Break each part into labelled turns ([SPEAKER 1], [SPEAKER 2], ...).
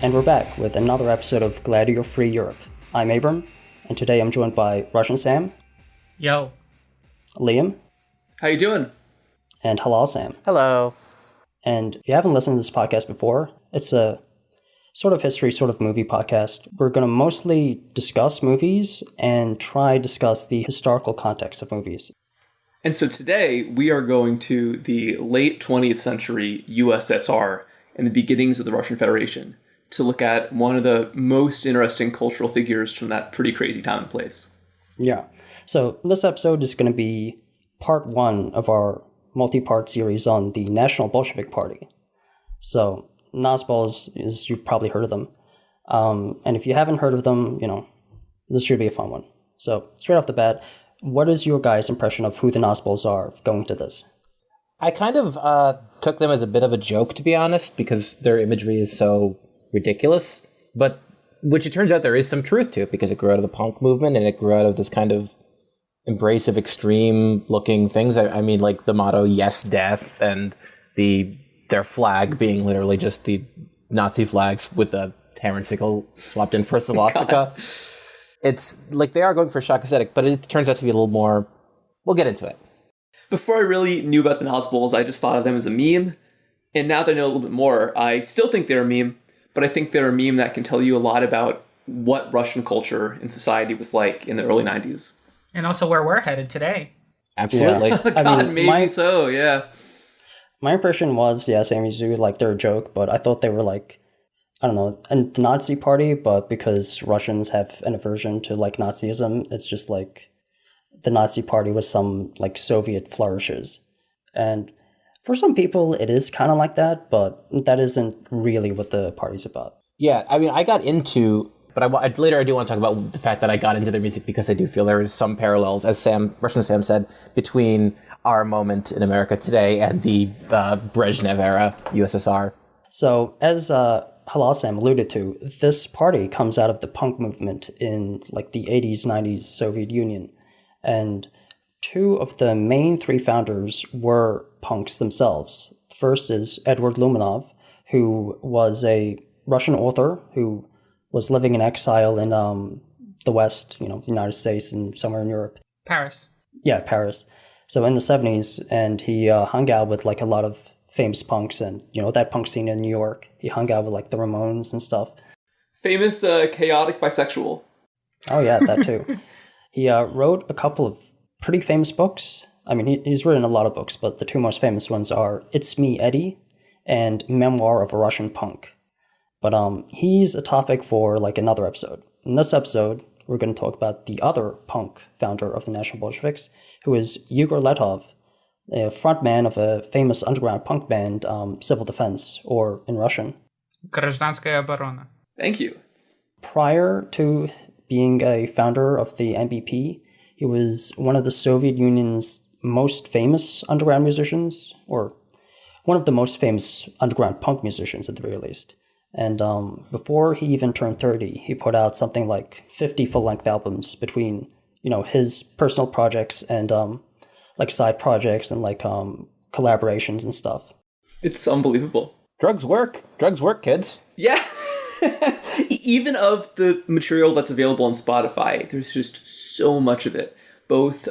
[SPEAKER 1] And we're back with another episode of Glad You're Free Europe. I'm Abram, and today I'm joined by Russian Sam.
[SPEAKER 2] Yo.
[SPEAKER 1] Liam.
[SPEAKER 3] How you doing?
[SPEAKER 1] And Halal Sam.
[SPEAKER 4] Hello.
[SPEAKER 1] And if you haven't listened to this podcast before, it's a sort of history, sort of movie podcast. We're going to mostly discuss movies and try to discuss the historical context of movies.
[SPEAKER 3] And so today we are going to the late 20th century USSR and the beginnings of the Russian Federation to look at one of the most interesting cultural figures from that pretty crazy time and place.
[SPEAKER 1] Yeah. So this episode is going to be part one of our multi-part series on the National Bolshevik Party. So Nazbols, is you've probably heard of them. And if you haven't heard of them, this should be a fun one. So straight off the bat, what is your guys' impression of who the Nazbols are going to this?
[SPEAKER 4] I kind of took them as a bit of a joke, to be honest, because their imagery is so ridiculous, but which it turns out there is some truth to it, because it grew out of the punk movement and it grew out of this kind of embrace of extreme looking things. I mean, like the motto, yes, death, and their flag being literally just the Nazi flags with a hammer and sickle swapped in for a swastika. It's like they are going for shock aesthetic, but it turns out to be a little more. We'll get into it.
[SPEAKER 3] Before I really knew about the Nazbols, I just thought of them as a meme. And now that I know a little bit more, I still think they're a meme, but I think they're a meme that can tell you a lot about what Russian culture and society was like in the early 90s.
[SPEAKER 2] And also where we're headed today.
[SPEAKER 4] Absolutely.
[SPEAKER 3] Yeah. God, maybe so, yeah.
[SPEAKER 1] My impression was, same as you, like, they're a joke, but I thought they were like, I don't know, the Nazi party, but because Russians have an aversion to, like, Nazism, it's just like the Nazi party with some, like, Soviet flourishes. And for some people, it is kind of like that, but that isn't really what the party's about.
[SPEAKER 4] Yeah, I mean, I got into, but later I do want to talk about the fact that I got into their music because I do feel there is some parallels, as Russian Sam said, between our moment in America today and the Brezhnev era USSR.
[SPEAKER 1] So, as Halal Sam alluded to, this party comes out of the punk movement in like the 80s, 90s Soviet Union. And two of the main three founders were punks themselves. The first is Yegor Letov, who was a Russian author who was living in exile in the West, the United States and somewhere in Europe.
[SPEAKER 2] Paris.
[SPEAKER 1] Yeah, Paris. So in the 70s, and he hung out with like a lot of famous punks and, that punk scene in New York. He hung out with like the Ramones and stuff.
[SPEAKER 3] Famous chaotic bisexual.
[SPEAKER 1] Oh yeah, that too. He wrote a couple of pretty famous books. I mean, he's written a lot of books, but the two most famous ones are It's Me, Eddie, and Memoir of a Russian Punk. But he's a topic for like another episode. In this episode, we're going to talk about the other punk founder of the National Bolsheviks, who is Yegor Letov, a frontman of a famous underground punk band, Civil Defense, or in Russian,
[SPEAKER 2] Grazhdanskaya Oborona.
[SPEAKER 3] Thank you.
[SPEAKER 1] Prior to being a founder of the NBP, he was one of the Soviet Union's most famous underground musicians, or one of the most famous underground punk musicians at the very least. And before he even turned 30, he put out something like 50 full-length albums between, his personal projects and like side projects and like collaborations and stuff.
[SPEAKER 3] It's unbelievable.
[SPEAKER 4] Drugs work, kids.
[SPEAKER 3] Yeah. Even of the material that's available on Spotify, there's just so much of it, both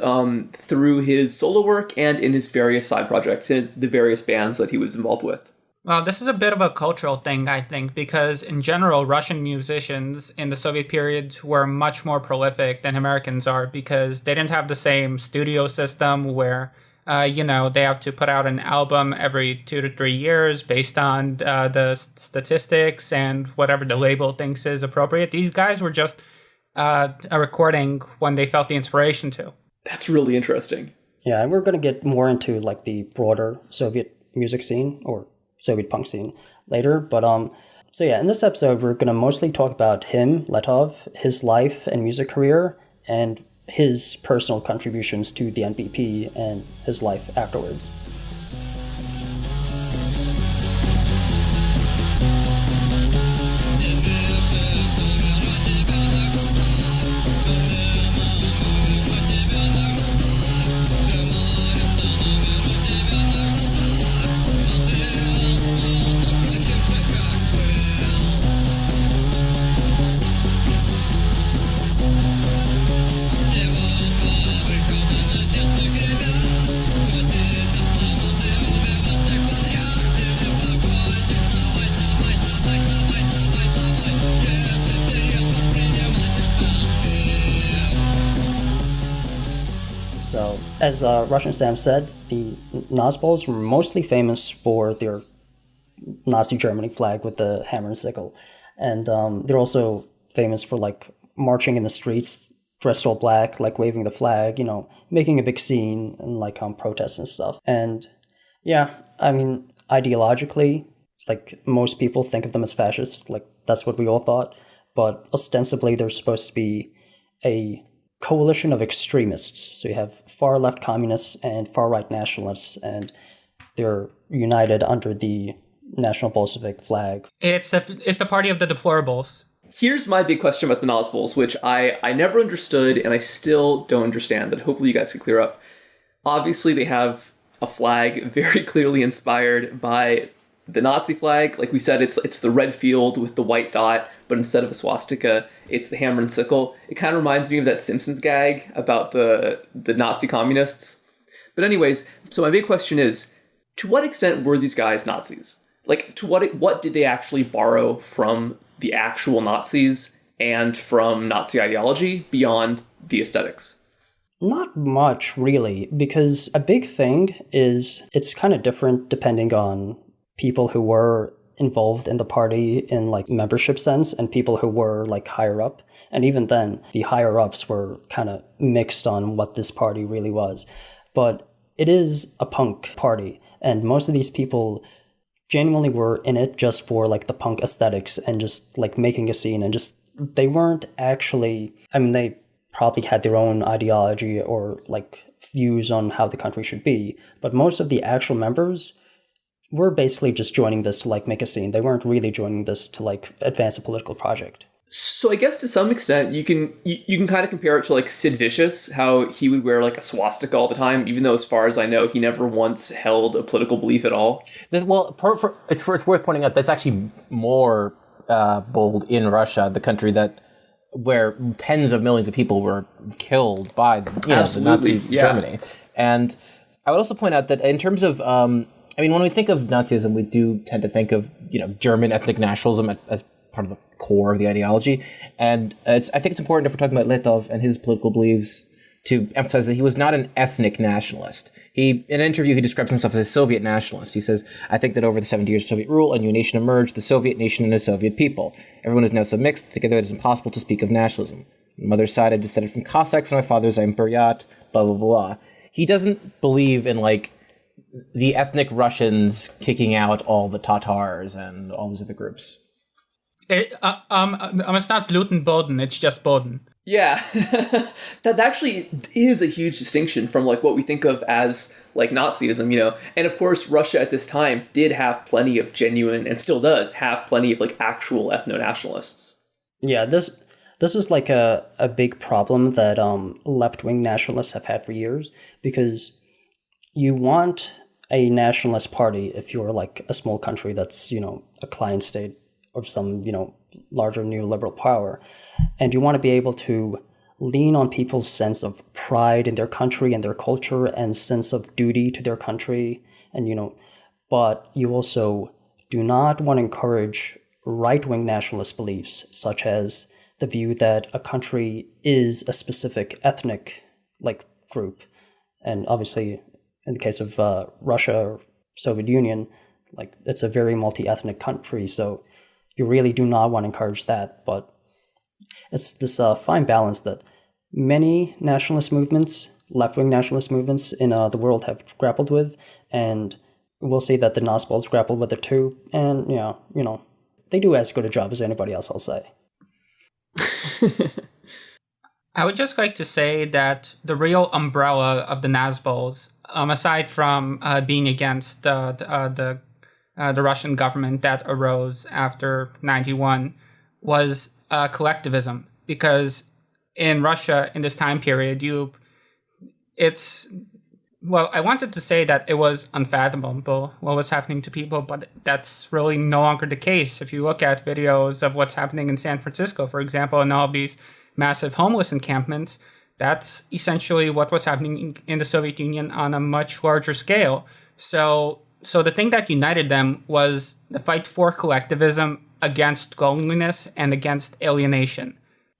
[SPEAKER 3] through his solo work and in his various side projects and the various bands that he was involved with.
[SPEAKER 2] Well, this is a bit of a cultural thing, I think, because in general, Russian musicians in the Soviet period were much more prolific than Americans are because they didn't have the same studio system where, they have to put out an album every 2 to 3 years based on the statistics and whatever the label thinks is appropriate. These guys were just a recording when they felt the inspiration to.
[SPEAKER 3] That's really interesting.
[SPEAKER 1] Yeah, and we're going to get more into like the broader Soviet music scene or Soviet punk scene later. But in this episode, we're going to mostly talk about him, Letov, his life and music career, and his personal contributions to the NBP and his life afterwards. as Russian Sam said, the Nazbols were mostly famous for their Nazi Germany flag with the hammer and sickle. And they're also famous for like marching in the streets, dressed all black, like waving the flag, making a big scene and like protests and stuff. And yeah, I mean, ideologically, like most people think of them as fascists, like that's what we all thought. But ostensibly, they're supposed to be a coalition of extremists. So you have far left communists and far right nationalists, and they're united under the National Bolshevik flag.
[SPEAKER 2] It's the party of the deplorables.
[SPEAKER 3] Here's my big question about the Nazbols, which I never understood and I still don't understand, that hopefully you guys can clear up. Obviously, they have a flag very clearly inspired by the Nazi flag. Like we said, it's the red field with the white dot, but instead of a swastika, it's the hammer and sickle. It kind of reminds me of that Simpsons gag about the Nazi communists. But anyways, so my big question is, to what extent were these guys Nazis? Like, to what did they actually borrow from the actual Nazis and from Nazi ideology beyond the aesthetics?
[SPEAKER 1] Not much, really, because a big thing is it's kind of different depending on people who were involved in the party in like membership sense and people who were like higher up. And even then, the higher ups were kind of mixed on what this party really was. But it is a punk party, and most of these people genuinely were in it just for like the punk aesthetics and just like making a scene, and just they weren't actually, I mean, they probably had their own ideology or like views on how the country should be, but most of the actual members were basically just joining this to like make a scene. They weren't really joining this to like advance a political project.
[SPEAKER 3] So I guess to some extent you can kind of compare it to like Sid Vicious, how he would wear like a swastika all the time, even though as far as I know he never once held a political belief at all.
[SPEAKER 4] Well, it's worth pointing out that's actually more bold in Russia, the country where tens of millions of people were killed by the Nazi Germany. And I would also point out that in terms of I mean, when we think of Nazism, we do tend to think of German ethnic nationalism as part of the core of the ideology. And I think it's important, if we're talking about Letov and his political beliefs, to emphasize that he was not an ethnic nationalist. In an interview, he describes himself as a Soviet nationalist. He says, "I think that over the 70 years of Soviet rule, a new nation emerged, the Soviet nation and the Soviet people. Everyone is now so mixed together it is impossible to speak of nationalism. On my mother's side, I've descended from Cossacks, on my father's, I'm Buryat, blah, blah, blah." He doesn't believe in, like, the ethnic Russians kicking out all the Tatars and all these other groups.
[SPEAKER 2] It's not Blutenboden, it's just Boden.
[SPEAKER 3] Yeah, that actually is a huge distinction from like what we think of as like Nazism, And of course, Russia at this time did have plenty of genuine, and still does have plenty of like actual ethno-nationalists.
[SPEAKER 1] Yeah, this is like a big problem that left-wing nationalists have had for years, because you want a nationalist party if you're like a small country that's, a client state of some, larger neoliberal power. And you want to be able to lean on people's sense of pride in their country and their culture and sense of duty to their country. And, but you also do not want to encourage right-wing nationalist beliefs, such as the view that a country is a specific ethnic group. And obviously, in the case of Russia or Soviet Union, it's a very multi-ethnic country, so you really do not want to encourage that. But it's this fine balance that many nationalist movements, left-wing nationalist movements in the world have grappled with, and we'll see that the Nazbols grappled with it too. And they do as good a job as anybody else, I'll say.
[SPEAKER 2] I would just like to say that the real umbrella of the Nazbols, aside from being against the Russian government that arose after 91, was collectivism. Because in Russia, in this time period, I wanted to say that it was unfathomable what was happening to people, but that's really no longer the case. If you look at videos of what's happening in San Francisco, for example, and all of these massive homeless encampments, that's essentially what was happening in the Soviet Union on a much larger scale. So the thing that united them was the fight for collectivism against loneliness and against alienation.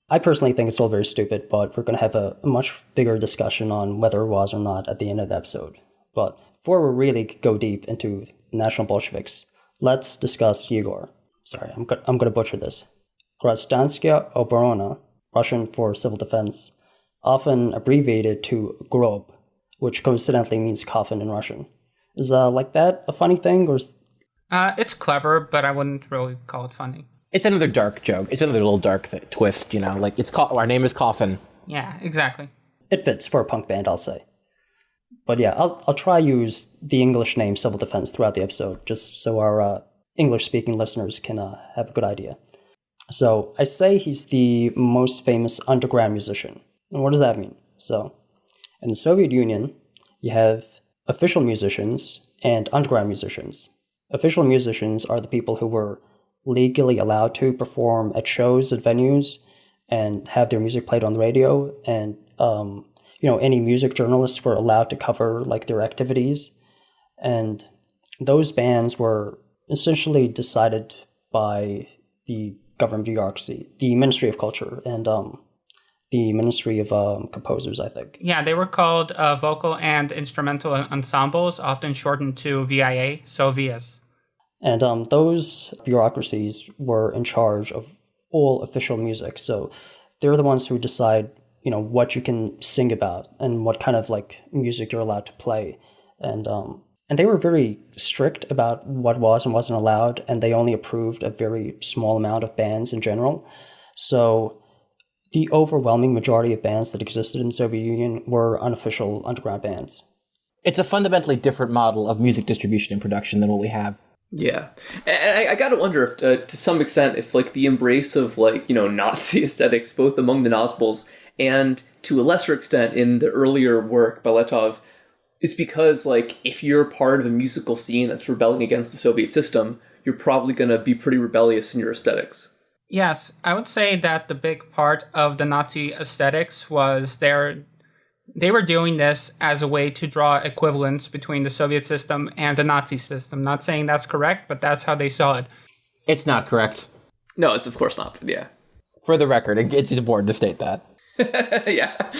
[SPEAKER 1] I personally think it's all very stupid, but we're going to have a much bigger discussion on whether it was or not at the end of the episode. But before we really go deep into National Bolsheviks, let's discuss Yegor. Sorry, I'm going to butcher this. Grazhdanskaya Oborona, Russian for civil defense, often abbreviated to GROB, which coincidentally means coffin in Russian. Is like that a funny thing, or?
[SPEAKER 2] It's clever, but I wouldn't really call it funny.
[SPEAKER 4] It's another dark joke. It's another little dark twist, like our name is Coffin.
[SPEAKER 2] Yeah, exactly.
[SPEAKER 1] It fits for a punk band, I'll say. But yeah, I'll try use the English name Civil Defense throughout the episode, just so our English-speaking listeners can have a good idea. So I say he's the most famous underground musician. And what does that mean? So in the Soviet Union, you have official musicians and underground musicians. Official musicians are the people who were legally allowed to perform at shows at venues and have their music played on the radio, and any music journalists were allowed to cover like their activities, and those bans were essentially decided by the government bureaucracy, the Ministry of Culture, and the Ministry of Composers, I think.
[SPEAKER 2] Yeah, they were called vocal and instrumental ensembles, often shortened to VIA, so VS.
[SPEAKER 1] And those bureaucracies were in charge of all official music. So they're the ones who decide, what you can sing about and what kind of like music you're allowed to play. And they were very strict about what was and wasn't allowed, and they only approved a very small amount of bands in general. So the overwhelming majority of bands that existed in the Soviet Union were unofficial underground bands.
[SPEAKER 4] It's a fundamentally different model of music distribution and production than what we have.
[SPEAKER 3] Yeah. And I gotta wonder if, to some extent, if, like, the embrace of, like, Nazi aesthetics, both among the Nazbols and, to a lesser extent, in the earlier work by Letov, is because, like, if you're part of a musical scene that's rebelling against the Soviet system, you're probably gonna be pretty rebellious in your aesthetics.
[SPEAKER 2] Yes, I would say that the big part of the Nazi aesthetics was they were doing this as a way to draw equivalence between the Soviet system and the Nazi system. Not saying that's correct, but that's how they saw it.
[SPEAKER 4] It's not correct.
[SPEAKER 3] No, it's of course not, but yeah.
[SPEAKER 4] For the record, it's important to state that.
[SPEAKER 3] Yeah.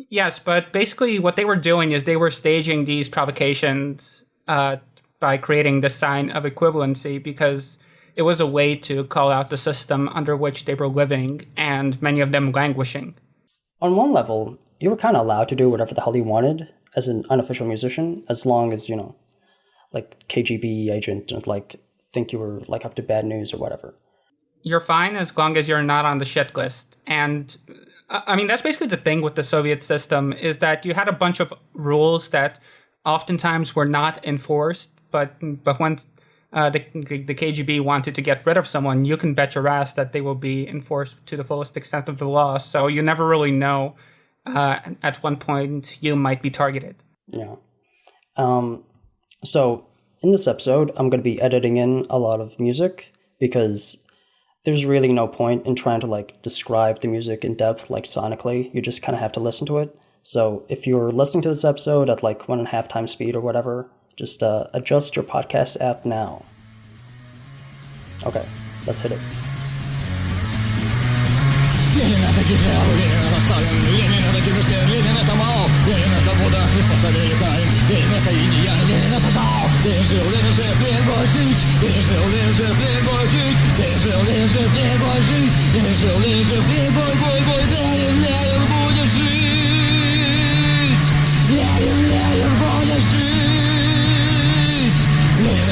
[SPEAKER 2] Yes, but basically what they were doing is they were staging these provocations by creating the sign of equivalency, because it was a way to call out the system under which they were living, and many of them languishing.
[SPEAKER 1] On one level, you were kind of allowed to do whatever the hell you wanted as an unofficial musician, as long as, like KGB agent and like think you were like up to bad news or whatever.
[SPEAKER 2] You're fine as long as you're not on the shit list. And I mean, that's basically the thing with the Soviet system, is that you had a bunch of rules that oftentimes were not enforced, but once the KGB wanted to get rid of someone, you can bet your ass that they will be enforced to the fullest extent of the law. So you never really know at one point you might be targeted.
[SPEAKER 1] Yeah. So in this episode, I'm going to be editing in a lot of music because there's really no point in trying to like describe the music in depth, like sonically. You just kind of have to listen to it. So if you're listening to this episode at like 1.5 times speed or whatever, just adjust your podcast app now. Okay, let's hit it.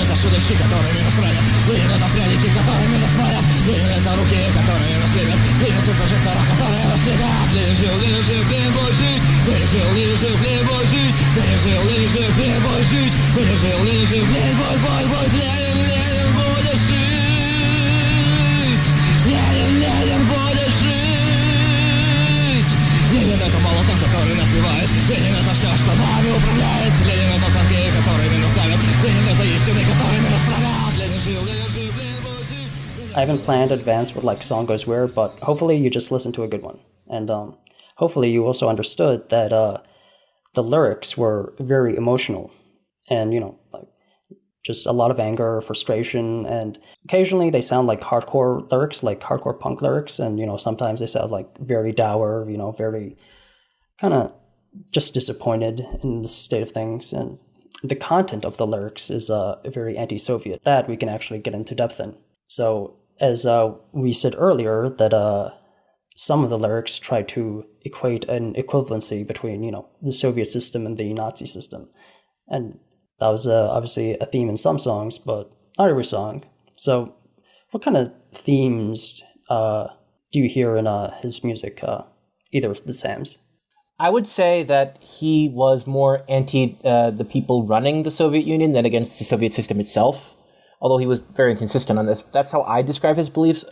[SPEAKER 5] Это шуточки, которые меня сранят. Ленин это пряники, которые меня смарят. Ленин это руки, которые расследят. Ленин это прожектора, которые расследят. Ленин жил, Ленин бой жить. Ленин жил, Ленин бой жить. Ленин жил, Ленин бой жить. Ленин жил, Ленин бой, бой. Ленин будет жить. Ленин будет жить. Ленин это молоток, который нас сбивает. Ленин это все, что нами управляет. Ленин это танки, которые меня ставят. Ленин это истины, которые меня стравят. Ленин жил, Ленин бой жить.
[SPEAKER 1] I haven't planned in advance what like song goes where, but hopefully you just listened to a good one. And hopefully you also understood that the lyrics were very emotional. And, like just a lot of anger, frustration, and occasionally they sound like hardcore lyrics, like hardcore punk lyrics, and sometimes they sound like very dour, very kind of just disappointed in the state of things. And the content of the lyrics is very anti-Soviet that we can actually get into depth in. So as we said earlier, that some of the lyrics try to equate an equivalency between the Soviet system and the Nazi system, and that was obviously a theme in some songs, but not every song. So what kind of themes do you hear in his music, either of the Sams?
[SPEAKER 4] I would say that he was more anti the people running the Soviet Union than against the Soviet system itself, although he was very inconsistent on this. That's how I describe his beliefs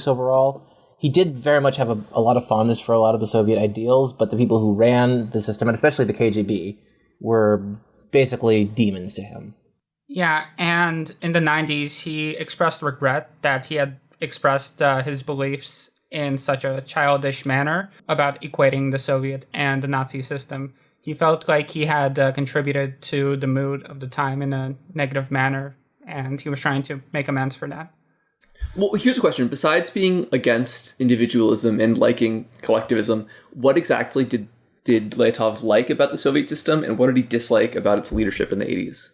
[SPEAKER 4] overall. He did very much have a lot of fondness for a lot of the Soviet ideals, but the people who ran the system, and especially the KGB, were basically demons to him.
[SPEAKER 2] Yeah, and in the 90s, he expressed regret that he had expressed his beliefs in such a childish manner about equating the Soviet and the Nazi system. He felt like he had contributed to the mood of the time in a negative manner, and he was trying to make amends for that.
[SPEAKER 3] Well, here's a question. Besides being against individualism and liking collectivism, what exactly did Letov like about the Soviet system, and what did he dislike about its leadership in the 80s?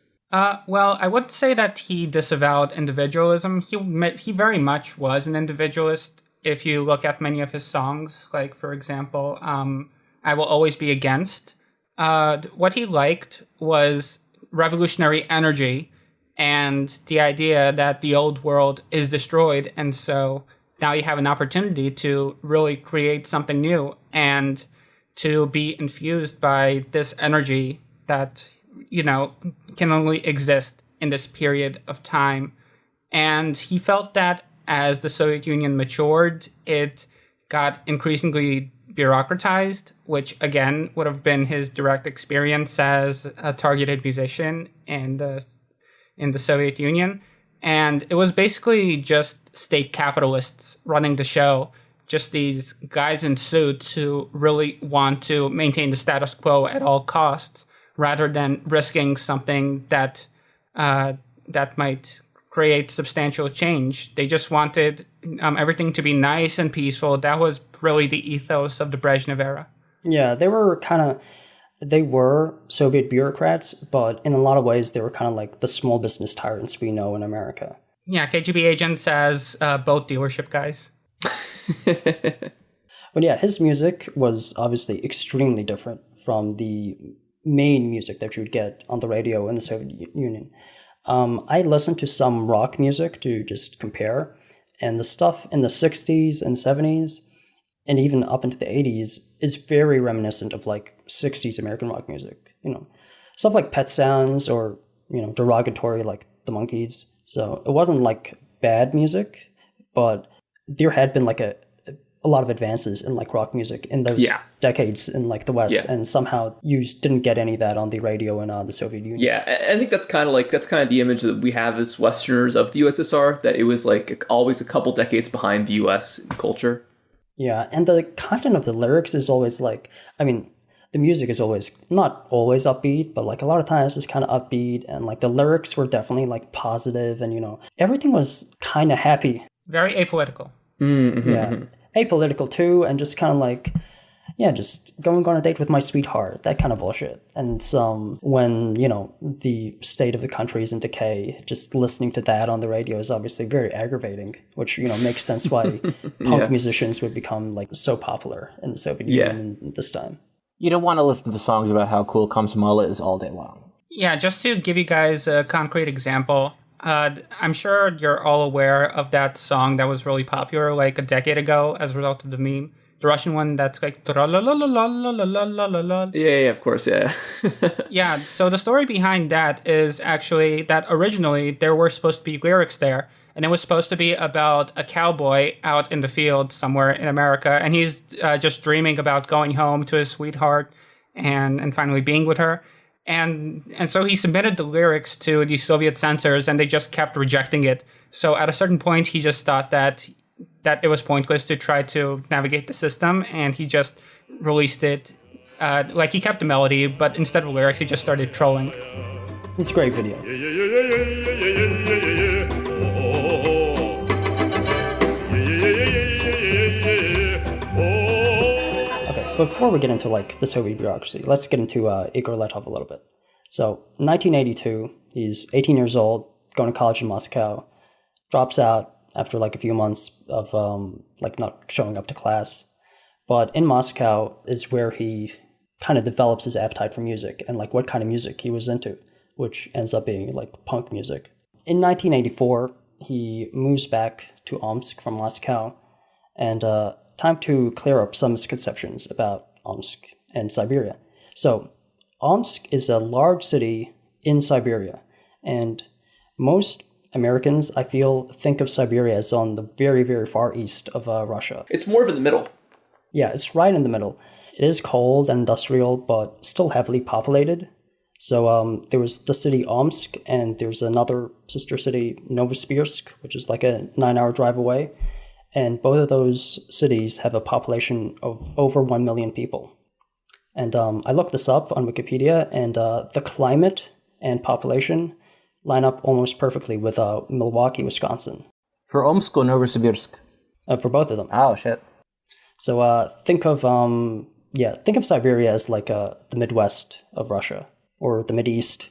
[SPEAKER 2] Well, I would say that he disavowed individualism. He very much was an individualist. If you look at many of his songs, like, for example, I Will Always Be Against, what he liked was revolutionary energy and the idea that the old world is destroyed, and so now you have an opportunity to really create something new and to be infused by this energy that, can only exist in this period of time. And he felt that as the Soviet Union matured, it got increasingly bureaucratized, which again would have been his direct experience as a targeted musician in the Soviet Union. And it was basically just state capitalists running the show, just these guys in suits who really want to maintain the status quo at all costs, rather than risking something that might create substantial change. They just wanted everything to be nice and peaceful. That was really the ethos of the Brezhnev era. Yeah,
[SPEAKER 1] they were Soviet bureaucrats, but in a lot of ways they were kind of like the small business tyrants we know in America.
[SPEAKER 2] Yeah, KGB agents as boat dealership guys.
[SPEAKER 1] But yeah, his music was obviously extremely different from the main music that you would get on the radio in the Soviet Union. I listened to some rock music to just compare, and the stuff in the 60s and 70s, and even up into the 80s, is very reminiscent of like 60s American rock music. Stuff like Pet Sounds or, derogatory like the Monkees. So it wasn't like bad music, but there had been like a lot of advances in like rock music in those decades in like the West, and somehow you didn't get any of that on the radio in the Soviet Union.
[SPEAKER 3] Yeah, I think that's kind of the image that we have as Westerners of the USSR, that it was like always a couple decades behind the US culture.
[SPEAKER 1] Yeah, and the content of the lyrics is always like, the music is always, not always upbeat, but like a lot of times it's kind of upbeat, and like the lyrics were definitely like positive, and everything was kind of happy.
[SPEAKER 2] Very apolitical.
[SPEAKER 3] Mm-hmm.
[SPEAKER 1] Yeah, apolitical too, and just kind of like, just going on a date with my sweetheart, that kind of bullshit. And when, the state of the country is in decay, just listening to that on the radio is obviously very aggravating, which, makes sense why punk musicians would become like so popular in the Soviet Union this time.
[SPEAKER 4] You don't want to listen to songs about how cool Komsomol is all day long.
[SPEAKER 2] Yeah, just to give you guys a concrete example, I'm sure you're all aware of that song that was really popular like a decade ago as a result of the meme. The Russian one that's like...
[SPEAKER 3] Yeah, of course, yeah.
[SPEAKER 2] Yeah, so the story behind that is actually that originally there were supposed to be lyrics there, and it was supposed to be about a cowboy out in the field somewhere in America, and he's just dreaming about going home to his sweetheart and finally being with her. And so he submitted the lyrics to the Soviet censors, and they just kept rejecting it. So at a certain point, he just thought that it was pointless to try to navigate the system, and he just released it. He kept the melody, but instead of lyrics, he just started trolling.
[SPEAKER 1] It's a great video. Okay, before we get into like the Soviet bureaucracy, let's get into Yegor Letov a little bit. So, 1982, he's 18 years old, going to college in Moscow, drops out after like a few months of like not showing up to class. But in Moscow is where he kind of develops his appetite for music and like what kind of music he was into, which ends up being like punk music. In 1984, he moves back to Omsk from Moscow, and time to clear up some misconceptions about Omsk and Siberia. So, Omsk is a large city in Siberia, and most Americans, I feel, think of Siberia as on the very, very far east of Russia.
[SPEAKER 3] It's more of in the middle.
[SPEAKER 1] Yeah, it's right in the middle. It is cold and industrial, but still heavily populated. So there was the city Omsk, and there's another sister city, Novosibirsk, which is like a 9-hour drive away. And both of those cities have a population of over 1 million people. And I looked this up on Wikipedia, and the climate and population line up almost perfectly with Milwaukee, Wisconsin.
[SPEAKER 4] For Omsk or Novosibirsk?
[SPEAKER 1] For both of them.
[SPEAKER 4] Oh, shit.
[SPEAKER 1] So think of Siberia as like the Midwest of Russia, or the Mideast.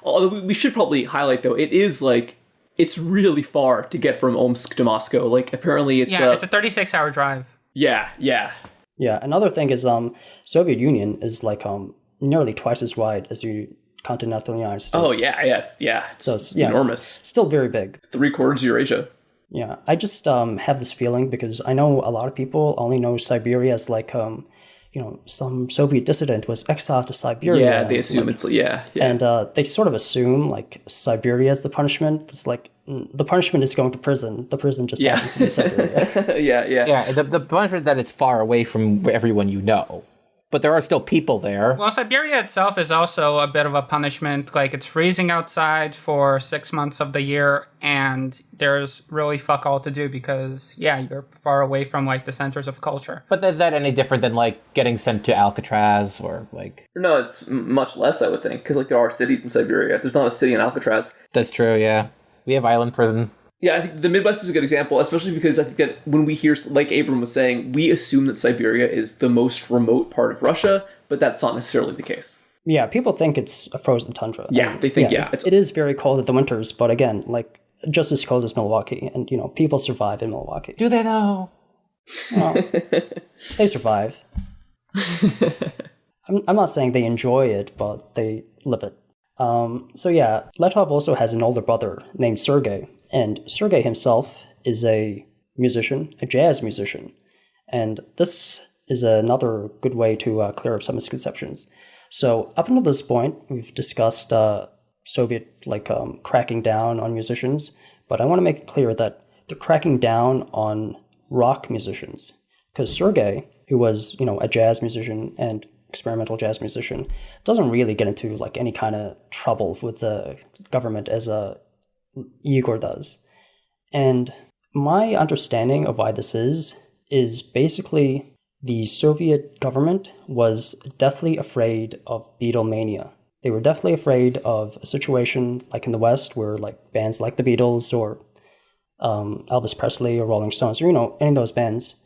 [SPEAKER 3] Although we should probably highlight, though, it is like, it's really far to get from Omsk to Moscow. Like, apparently it's...
[SPEAKER 2] Yeah, it's a 36-hour drive.
[SPEAKER 3] Yeah.
[SPEAKER 1] Yeah, another thing is Soviet Union is like nearly twice as wide as the continental United States.
[SPEAKER 3] Oh, it's enormous.
[SPEAKER 1] Still very big.
[SPEAKER 3] 3/4 of Eurasia.
[SPEAKER 1] Yeah, I just have this feeling because I know a lot of people only know Siberia as like, some Soviet dissident was exiled to Siberia.
[SPEAKER 3] Yeah, they assume it's, yeah.
[SPEAKER 1] And they sort of assume like Siberia is the punishment. It's like, the punishment is going to prison. The prison just happens to be Siberia.
[SPEAKER 3] Yeah.
[SPEAKER 4] Yeah, the punishment that it's far away from everyone you know. But there are still people there.
[SPEAKER 2] Well, Siberia itself is also a bit of a punishment. Like, it's freezing outside for 6 months of the year, and there's really fuck all to do because, you're far away from, like, the centers of culture.
[SPEAKER 4] But is that any different than, like, getting sent to Alcatraz or, like...
[SPEAKER 3] No, it's much less, I would think, because, like, there are cities in Siberia. There's not a city in Alcatraz.
[SPEAKER 4] That's true, yeah. We have island prison.
[SPEAKER 3] Yeah, I think the Midwest is a good example, especially because I think that when we hear, like Abram was saying, we assume that Siberia is the most remote part of Russia, but that's not necessarily the case.
[SPEAKER 1] Yeah, people think it's a frozen tundra.
[SPEAKER 3] Yeah, they think,
[SPEAKER 1] it is very cold at the winters, but again, like, just as cold as Milwaukee, and, people survive in Milwaukee.
[SPEAKER 4] Do they, though?
[SPEAKER 1] Well, they survive. I'm not saying they enjoy it, but they live it. Letov also has an older brother named Sergei, and Sergei himself is a musician, a jazz musician. And this is another good way to clear up some misconceptions. So up until this point, we've discussed Soviet cracking down on musicians, but I want to make it clear that they're cracking down on rock musicians. Because Sergei, who was, a jazz musician and experimental jazz musician, doesn't really get into like any kind of trouble with the government as Yegor does. And my understanding of why this is basically the Soviet government was deathly afraid of Beatlemania. They were deathly afraid of a situation like in the West where like bands like the Beatles or Elvis Presley or Rolling Stones, or any of those bands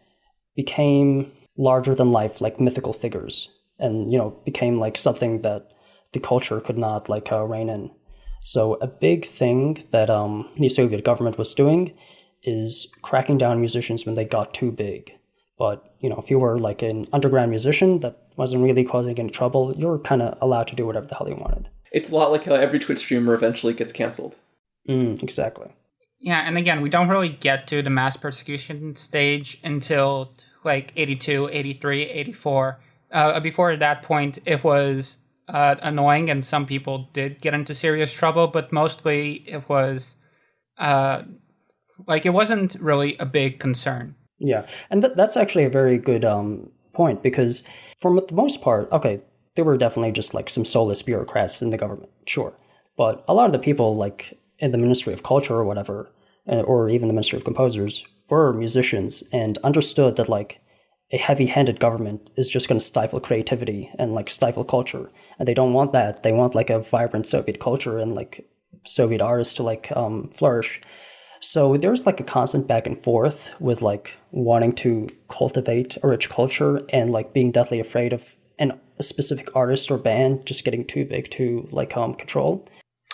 [SPEAKER 1] became larger than life, like mythical figures, and became like something that the culture could not rein in. So a big thing that the Soviet government was doing is cracking down on musicians when they got too big. But, if you were like an underground musician that wasn't really causing any trouble, you were kind of allowed to do whatever the hell you wanted.
[SPEAKER 3] It's a lot like how every Twitch streamer eventually gets canceled.
[SPEAKER 1] Exactly.
[SPEAKER 2] Yeah, and again, we don't really get to the mass persecution stage until like 82, 83, 84. Before that point, it was annoying, and some people did get into serious trouble, but mostly it was it wasn't really a big concern.
[SPEAKER 1] Yeah, and that's actually a very good point, because for the most part, okay, there were definitely just like some soulless bureaucrats in the government, sure, but a lot of the people like in the Ministry of Culture or whatever, or even the Ministry of Composers, were musicians and understood that like a heavy-handed government is just going to stifle creativity and like stifle culture, and they don't want that. They want like a vibrant Soviet culture and like Soviet artists to like flourish. So there's like a constant back and forth with like wanting to cultivate a rich culture and like being deathly afraid of a specific artist or band just getting too big to like control.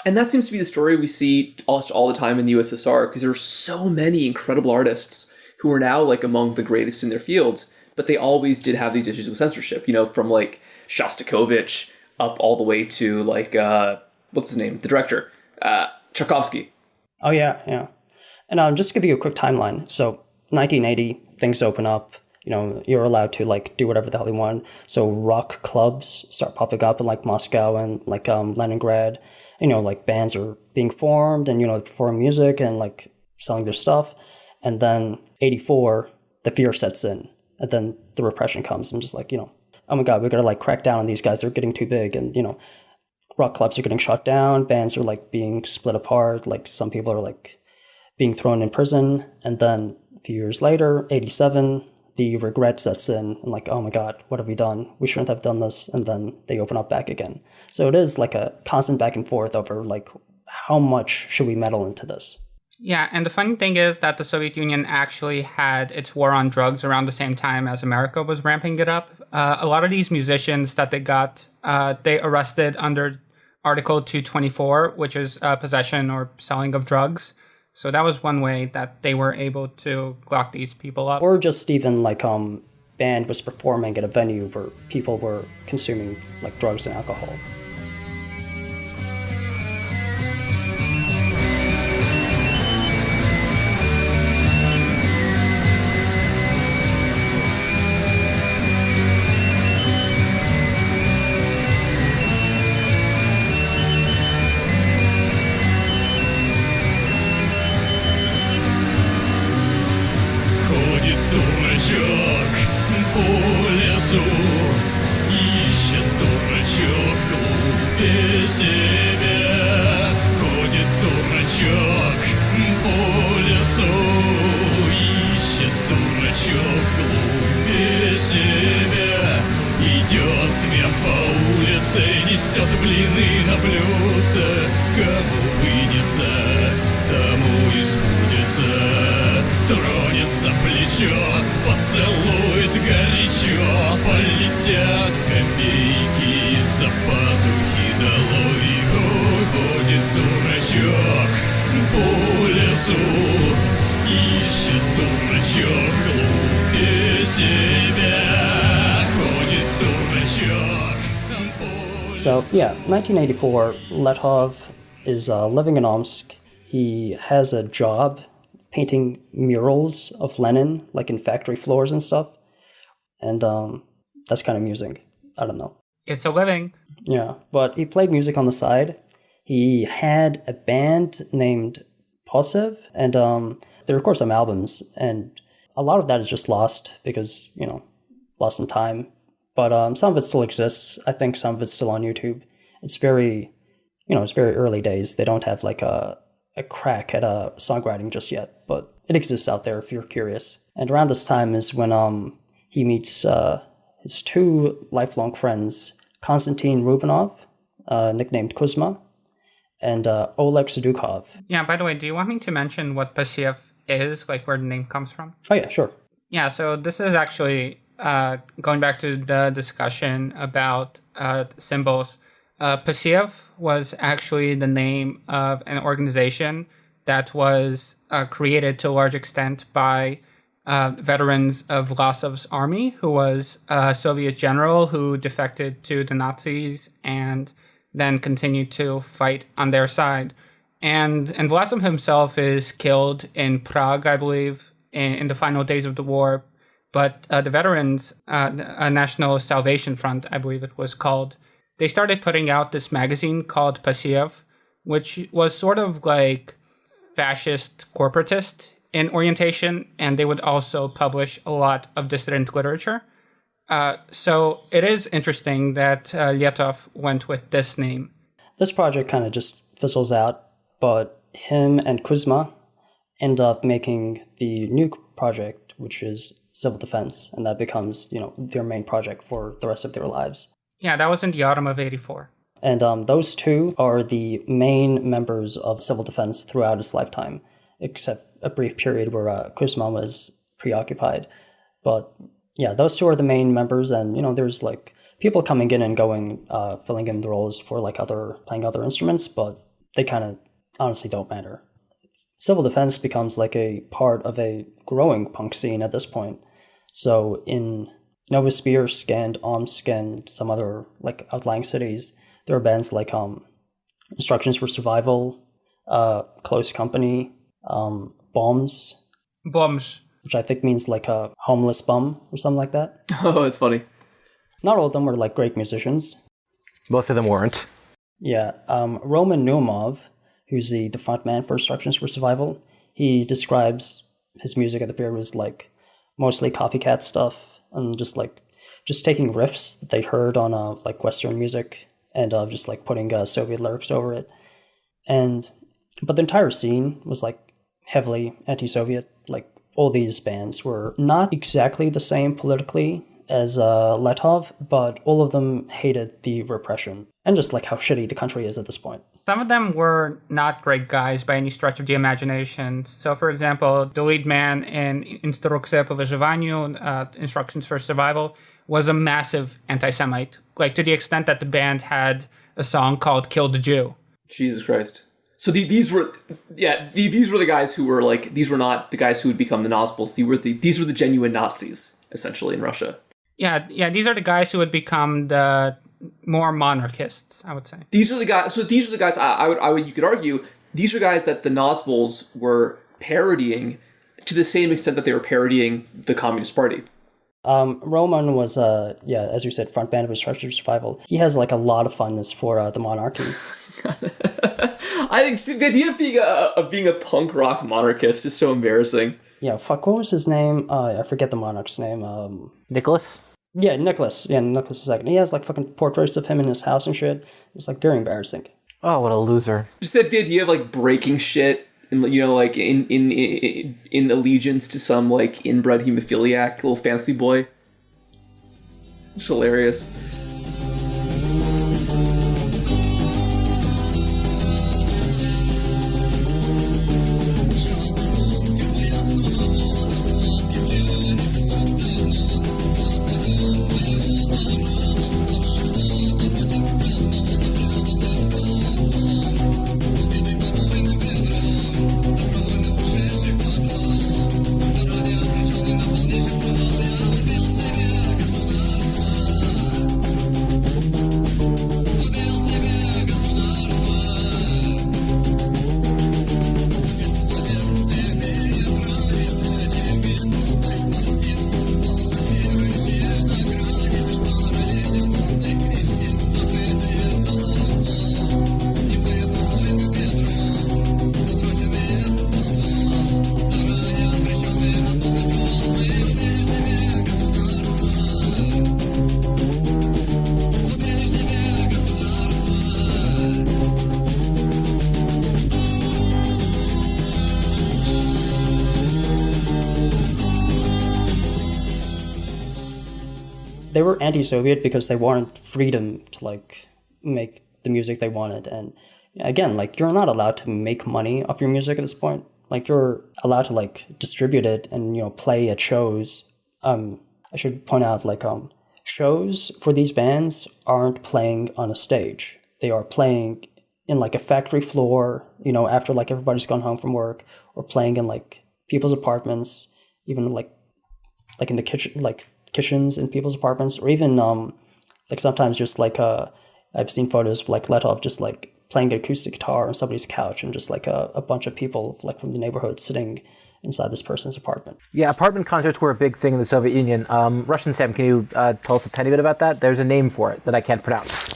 [SPEAKER 3] And that seems to be the story we see all the time in the USSR, because there are so many incredible artists who are now like among the greatest in their fields, but they always did have these issues with censorship, you know, from like Shostakovich up all the way to like, what's his name? The director, Tchaikovsky.
[SPEAKER 1] Oh, yeah. And just to give you a quick timeline. So 1980, things open up. You know, you're allowed to like do whatever the hell you want. So rock clubs start popping up in like Moscow and like Leningrad. You know, like bands are being formed and, you know, performing music and like selling their stuff. And then 84, the fear sets in. And then the repression comes and just like, you know, oh my God, we got to like crack down on these guys. They're getting too big. And, you know, rock clubs are getting shut down. Bands are like being split apart. Like some people are like being thrown in prison. And then a few years later, 87, the regret sets in and like, oh my God, what have we done? We shouldn't have done this. And then they open up back again. So it is like a constant back and forth over like, how much should we meddle into this?
[SPEAKER 2] Yeah, and the funny thing is that the Soviet Union actually had its war on drugs around the same time as America was ramping it up. A lot of these musicians that they got, they arrested under Article 224, which is possession or selling of drugs. So that was one way that they were able to lock these people up.
[SPEAKER 1] Or just even like band was performing at a venue where people were consuming like drugs and alcohol. So yeah, 1984, Letov is living in Omsk. He has a job painting murals of Lenin, like in factory floors and stuff. And that's kind of amusing. I don't know.
[SPEAKER 2] It's a living.
[SPEAKER 1] Yeah, but he played music on the side. He had a band named Posev, and they recorded some albums, and a lot of that is just lost because, you know, lost in time. But some of it still exists. I think some of it's still on YouTube. It's very, you know, it's very early days. They don't have like a crack at songwriting just yet, but it exists out there if you're curious. And around this time is when he meets his two lifelong friends, Konstantin Rubinov, nicknamed Kuzma, and Oleg Sudukov.
[SPEAKER 2] Yeah, by the way, do you want me to mention what Pasiev is, like where the name comes from?
[SPEAKER 1] Oh yeah, sure.
[SPEAKER 2] Yeah, so this is actually going back to the discussion about symbols. Pasiev was actually the name of an organization that was created to a large extent by veterans of Vlasov's army, who was a Soviet general who defected to the Nazis and then continued to fight on their side. And Vlasov himself is killed in Prague, I believe, in the final days of the war. But the veterans, National Salvation Front, I believe it was called, they started putting out this magazine called Pasiev, which was sort of like fascist corporatist in orientation, and they would also publish a lot of dissident literature. So it is interesting that Letov went with this name.
[SPEAKER 1] This project kind of just fizzles out, but him and Kuzma end up making the new project, which is civil defense, and that becomes, their main project for the rest of their lives.
[SPEAKER 2] Yeah, that was in the autumn of 84.
[SPEAKER 1] And those two are the main members of civil defense throughout his lifetime, except a brief period where Kuzma was preoccupied. But yeah, those two are the main members, and there's like people coming in and going, filling in the roles for like playing other instruments, but they kind of honestly don't matter. Civil defense becomes like a part of a growing punk scene at this point. So in Novosibirsk and Omsk and some other like outlying cities, there are bands like Instructions for Survival, Close Company, Bombs, which I think means like a homeless bum or something like that.
[SPEAKER 3] Oh, it's funny.
[SPEAKER 1] Not all of them were like great musicians.
[SPEAKER 4] Most of them weren't.
[SPEAKER 1] Yeah, Roman Naumov, who's the frontman for Instructions for Survival, he describes his music at the period was like mostly copycat stuff and just taking riffs that they heard on like Western music and just like putting Soviet lyrics over it. But the entire scene was like heavily anti-Soviet. Like all these bands were not exactly the same politically as Letov, but all of them hated the repression and just like how shitty the country is at this point.
[SPEAKER 2] Some of them were not great guys by any stretch of the imagination. So, for example, the lead man in Instrukция по выживанию, Instructions for Survival, was a massive anti-Semite, like to the extent that the band had a song called Kill the Jew.
[SPEAKER 3] Jesus Christ. So these were the guys who were like, these were not the guys who would become the Nazis. These were the genuine Nazis, essentially, in Russia.
[SPEAKER 2] Yeah, these are the guys who would become the more monarchists, I would say.
[SPEAKER 3] These are the guys. So these are the guys. I would. You could argue these are guys that the Nazis were parodying to the same extent that they were parodying the Communist Party.
[SPEAKER 1] Roman was, as you said, front band of Instructions for Survival. He has like a lot of fondness for the monarchy.
[SPEAKER 3] I think the idea of being a punk rock monarchist is so embarrassing.
[SPEAKER 1] Yeah, fuck. What was his name? I forget the monarch's name.
[SPEAKER 4] Nicholas?
[SPEAKER 1] Yeah, Nicholas. Yeah, Nicholas II. He has like fucking portraits of him in his house and shit. It's like very embarrassing.
[SPEAKER 4] Oh, what a loser!
[SPEAKER 3] Just the idea of like breaking shit and like in allegiance to some like inbred hemophiliac little fancy boy. It's hilarious.
[SPEAKER 1] They were anti-Soviet because they wanted freedom to like make the music they wanted. And again, like you're not allowed to make money off your music at this point. Like you're allowed to like distribute it and play at shows. I should point out like shows for these bands aren't playing on a stage. They are playing in like a factory floor, after like everybody's gone home from work, or playing in like people's apartments, even like in the kitchen, like kitchens in people's apartments, or even like sometimes just like I've seen photos of like Letov just like playing an acoustic guitar on somebody's couch and just like a bunch of people like from the neighborhood sitting inside this person's apartment.
[SPEAKER 4] Yeah, apartment concerts were a big thing in the Soviet Union. Russian Sam, can you tell us a tiny bit about that? There's a name for it that I can't pronounce.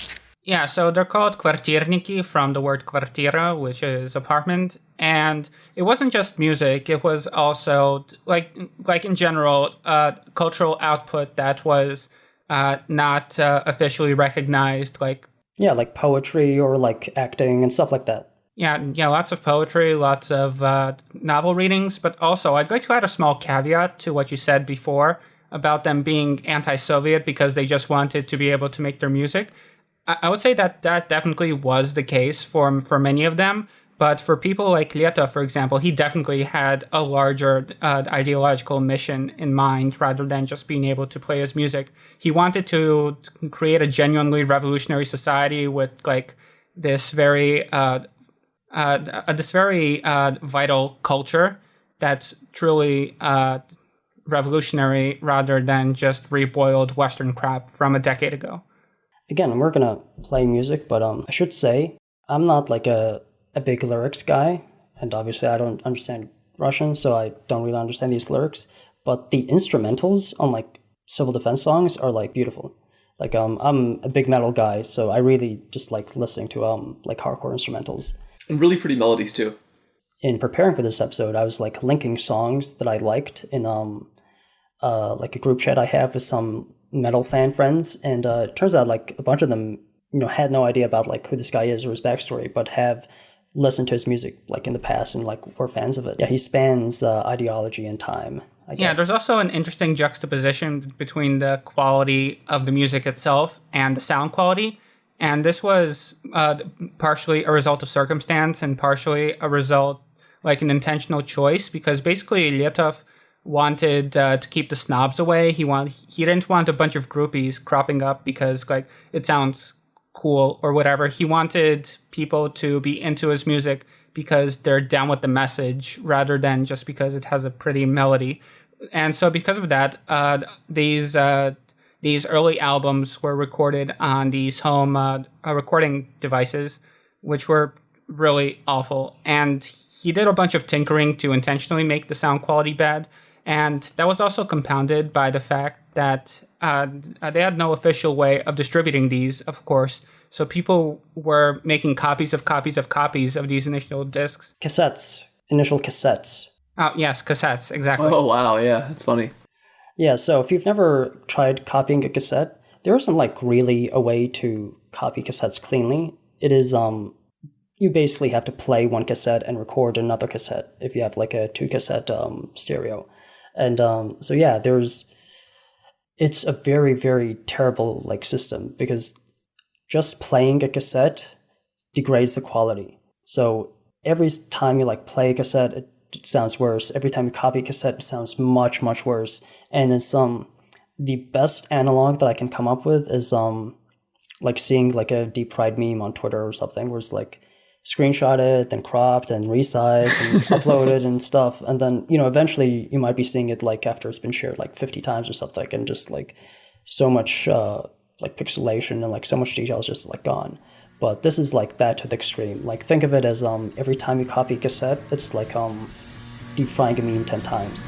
[SPEAKER 2] Yeah, so they're called kvartirniki from the word kvartira, which is apartment. And it wasn't just music, it was also, like in general, cultural output that was not officially recognized. Like
[SPEAKER 1] poetry or like acting and stuff like that.
[SPEAKER 2] Yeah, lots of poetry, lots of novel readings, but also I'd like to add a small caveat to what you said before about them being anti-Soviet because they just wanted to be able to make their music. I would say that definitely was the case for many of them, but for people like Letov, for example, he definitely had a larger ideological mission in mind rather than just being able to play his music. He wanted to create a genuinely revolutionary society with like this very vital culture that's truly revolutionary rather than just reboiled Western crap from a decade ago.
[SPEAKER 1] Again, we're gonna play music, but I should say I'm not like a big lyrics guy, and obviously I don't understand Russian, so I don't really understand these lyrics. But the instrumentals on like civil defense songs are like beautiful. Like I'm a big metal guy, so I really just like listening to like hardcore instrumentals.
[SPEAKER 3] And really pretty melodies too.
[SPEAKER 1] In preparing for this episode, I was like linking songs that I liked in like a group chat I have with some metal fan friends, and it turns out like a bunch of them, had no idea about like who this guy is or his backstory, but have listened to his music like in the past and like were fans of it. Yeah, he spans ideology and time, I guess.
[SPEAKER 2] Yeah, there's also an interesting juxtaposition between the quality of the music itself and the sound quality. And this was partially a result of circumstance and partially a result, like an intentional choice, because basically Letov wanted to keep the snobs away. He didn't want a bunch of groupies cropping up because like it sounds cool or whatever. He wanted people to be into his music because they're down with the message rather than just because it has a pretty melody. And so because of that, these early albums were recorded on these home recording devices, which were really awful. And he did a bunch of tinkering to intentionally make the sound quality bad. And that was also compounded by the fact that they had no official way of distributing these, of course. So people were making copies of these initial discs.
[SPEAKER 1] Initial cassettes.
[SPEAKER 2] Oh, yes, cassettes, exactly.
[SPEAKER 3] Oh, wow, yeah, that's funny.
[SPEAKER 1] Yeah, so if you've never tried copying a cassette, there isn't like really a way to copy cassettes cleanly. It is, you basically have to play one cassette and record another cassette if you have like a 2-cassette stereo. And so yeah, it's a very, very terrible like system because just playing a cassette degrades the quality. So every time you like play a cassette, it sounds worse. Every time you copy a cassette, it sounds much, much worse. And it's the best analog that I can come up with is like seeing like a deep fried meme on Twitter or something where it's like screenshot it, then cropped and resized and uploaded and stuff. And then, eventually you might be seeing it like after it's been shared like 50 times or something, and just like so much like pixelation and like so much detail is just like gone. But this is like that to the extreme. Like think of it as every time you copy a cassette, it's like deep frying a meme 10 times.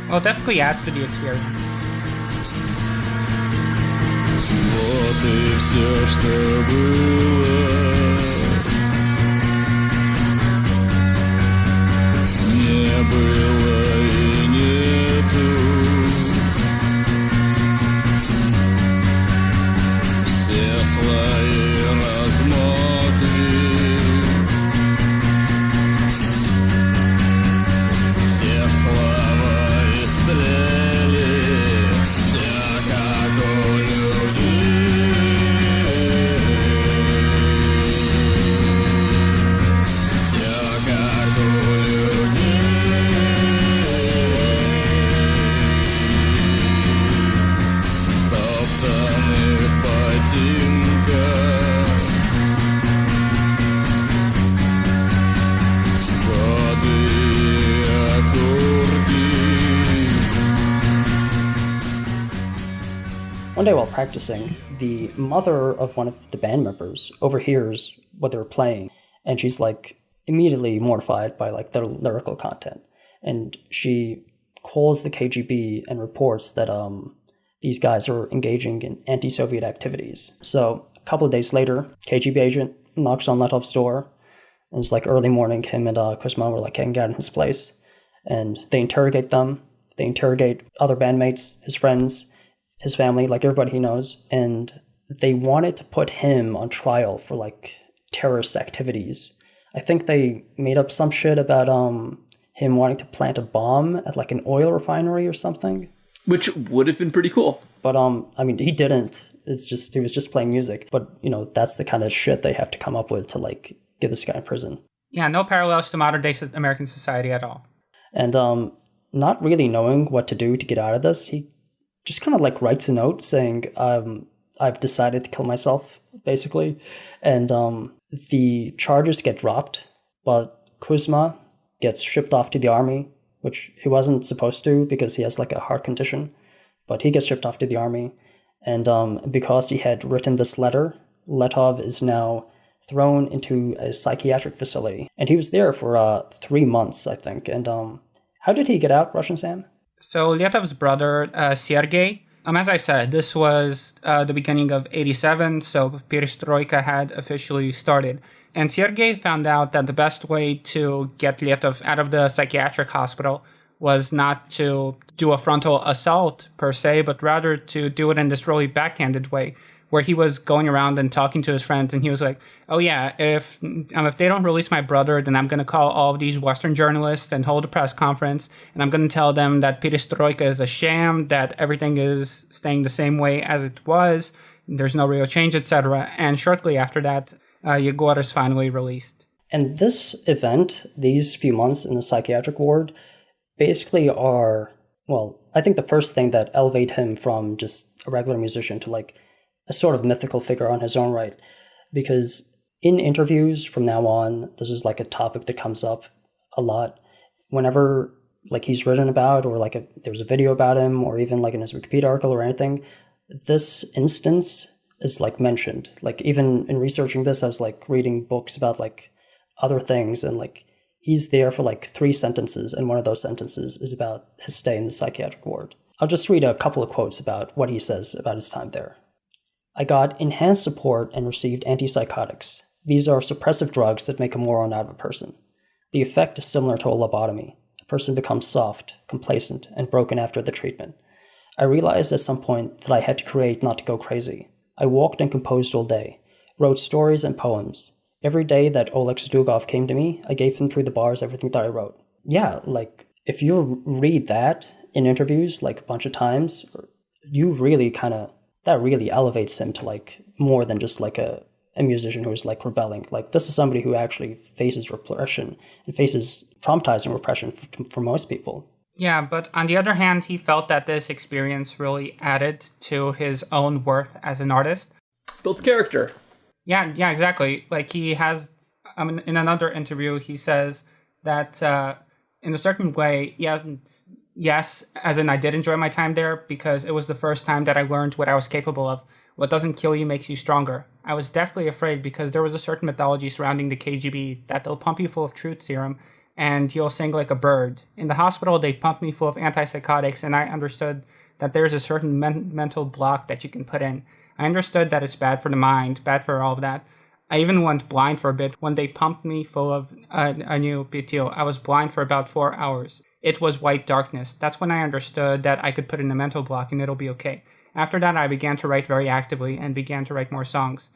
[SPEAKER 2] Well, it definitely adds to the experience.
[SPEAKER 5] Вот и все, что было. Не было и нету. Все слои размокли. Все слова истлели. Все как у людей. Все как у людей. В стоптанных ботинках годы и окурки.
[SPEAKER 1] One day while practicing, the mother of one of the band members overhears what they were playing, and she's like immediately mortified by like the lyrical content. And she calls the KGB and reports that these guys are engaging in anti-Soviet activities. So a couple of days later, KGB agent knocks on Letov's door, and it's like early morning. Him and Kuzma were like hanging out in his place, and they interrogate them. They interrogate other bandmates, his friends, his family, like everybody he knows, and they wanted to put him on trial for like terrorist activities. I think they made up some shit about him wanting to plant a bomb at like an oil refinery or something.
[SPEAKER 3] Which would have been pretty cool.
[SPEAKER 1] But I mean, he didn't. It's just he was just playing music. But that's the kind of shit they have to come up with to like get this guy in prison.
[SPEAKER 2] Yeah, no parallels to modern day American society at all.
[SPEAKER 1] And not really knowing what to do to get out of this, he just kind of like writes a note saying, I've decided to kill myself, basically. And the charges get dropped, but Kuzma gets shipped off to the army, which he wasn't supposed to because he has like a heart condition. But he gets shipped off to the army. And because he had written this letter, Letov is now thrown into a psychiatric facility. And he was there for 3 months, I think. And how did he get out, Russian Sam?
[SPEAKER 2] So Letov's brother, Sergei, as I said, this was the beginning of 87, so Perestroika had officially started. And Sergei found out that the best way to get Letov out of the psychiatric hospital was not to do a frontal assault per se, but rather to do it in this really backhanded way, where he was going around and talking to his friends, and he was like, oh yeah, if they don't release my brother, then I'm going to call all of these Western journalists and hold a press conference, and I'm going to tell them that Perestroika is a sham, that everything is staying the same way as it was, there's no real change, etc. And shortly after that, Yegor is finally released.
[SPEAKER 1] And this event, these few months in the psychiatric ward, basically are, well, I think the first thing that elevate him from just a regular musician to like a sort of mythical figure on his own right. Because in interviews from now on, this is like a topic that comes up a lot. Whenever like he's written about, or like there's a video about him, or even like in his Wikipedia article or anything, this instance is like mentioned. Like even in researching this, I was like reading books about like other things, and like he's there for like 3 sentences, and one of those sentences is about his stay in the psychiatric ward. I'll just read a couple of quotes about what he says about his time there. I got enhanced support and received antipsychotics. These are suppressive drugs that make a moron out of a person. The effect is similar to a lobotomy. A person becomes soft, complacent, and broken after the treatment. I realized at some point that I had to create not to go crazy. I walked and composed all day, wrote stories and poems. Every day that Oleg Dugov came to me, I gave him through the bars everything that I wrote. Yeah, like, if you read that in interviews, like, a bunch of times, you really that really elevates him to, like, more than just, like, a musician who is, like, rebelling. Like, this is somebody who actually faces repression and faces traumatizing repression for most people.
[SPEAKER 2] Yeah, but on the other hand, he felt that this experience really added to his own worth as an artist.
[SPEAKER 3] Builds character.
[SPEAKER 2] Yeah, exactly. Like he has, in another interview, he says that in a certain way, yes, as in I did enjoy my time there because it was the first time that I learned what I was capable of. What doesn't kill you makes you stronger. I was deathly afraid because there was a certain mythology surrounding the KGB that they'll pump you full of truth serum and you'll sing like a bird. In the hospital, they pumped me full of antipsychotics, and I understood that there's a certain mental block that you can put in. I understood that it's bad for the mind, bad for all of that. I even went blind for a bit when they pumped me full of a new butyl. I was blind for about 4 hours. It was white darkness. That's when I understood that I could put in a mental block and it'll be okay. After that, I began to write very actively and began to write more songs.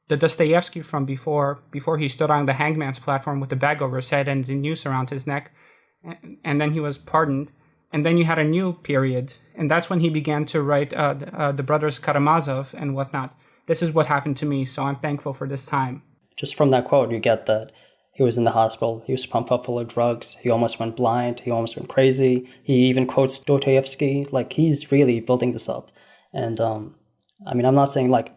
[SPEAKER 2] The Dostoevsky from before he stood on the hangman's platform with the bag over his head and the noose around his neck, and then he was pardoned. And then you had a new period, and that's when he began to write the brothers Karamazov and whatnot. This is what happened to me, so I'm thankful for this time.
[SPEAKER 1] Just from that quote, you get that he was in the hospital, he was pumped up full of drugs, he almost went blind, he almost went crazy. He even quotes Dostoevsky, like he's really building this up. And I'm not saying like,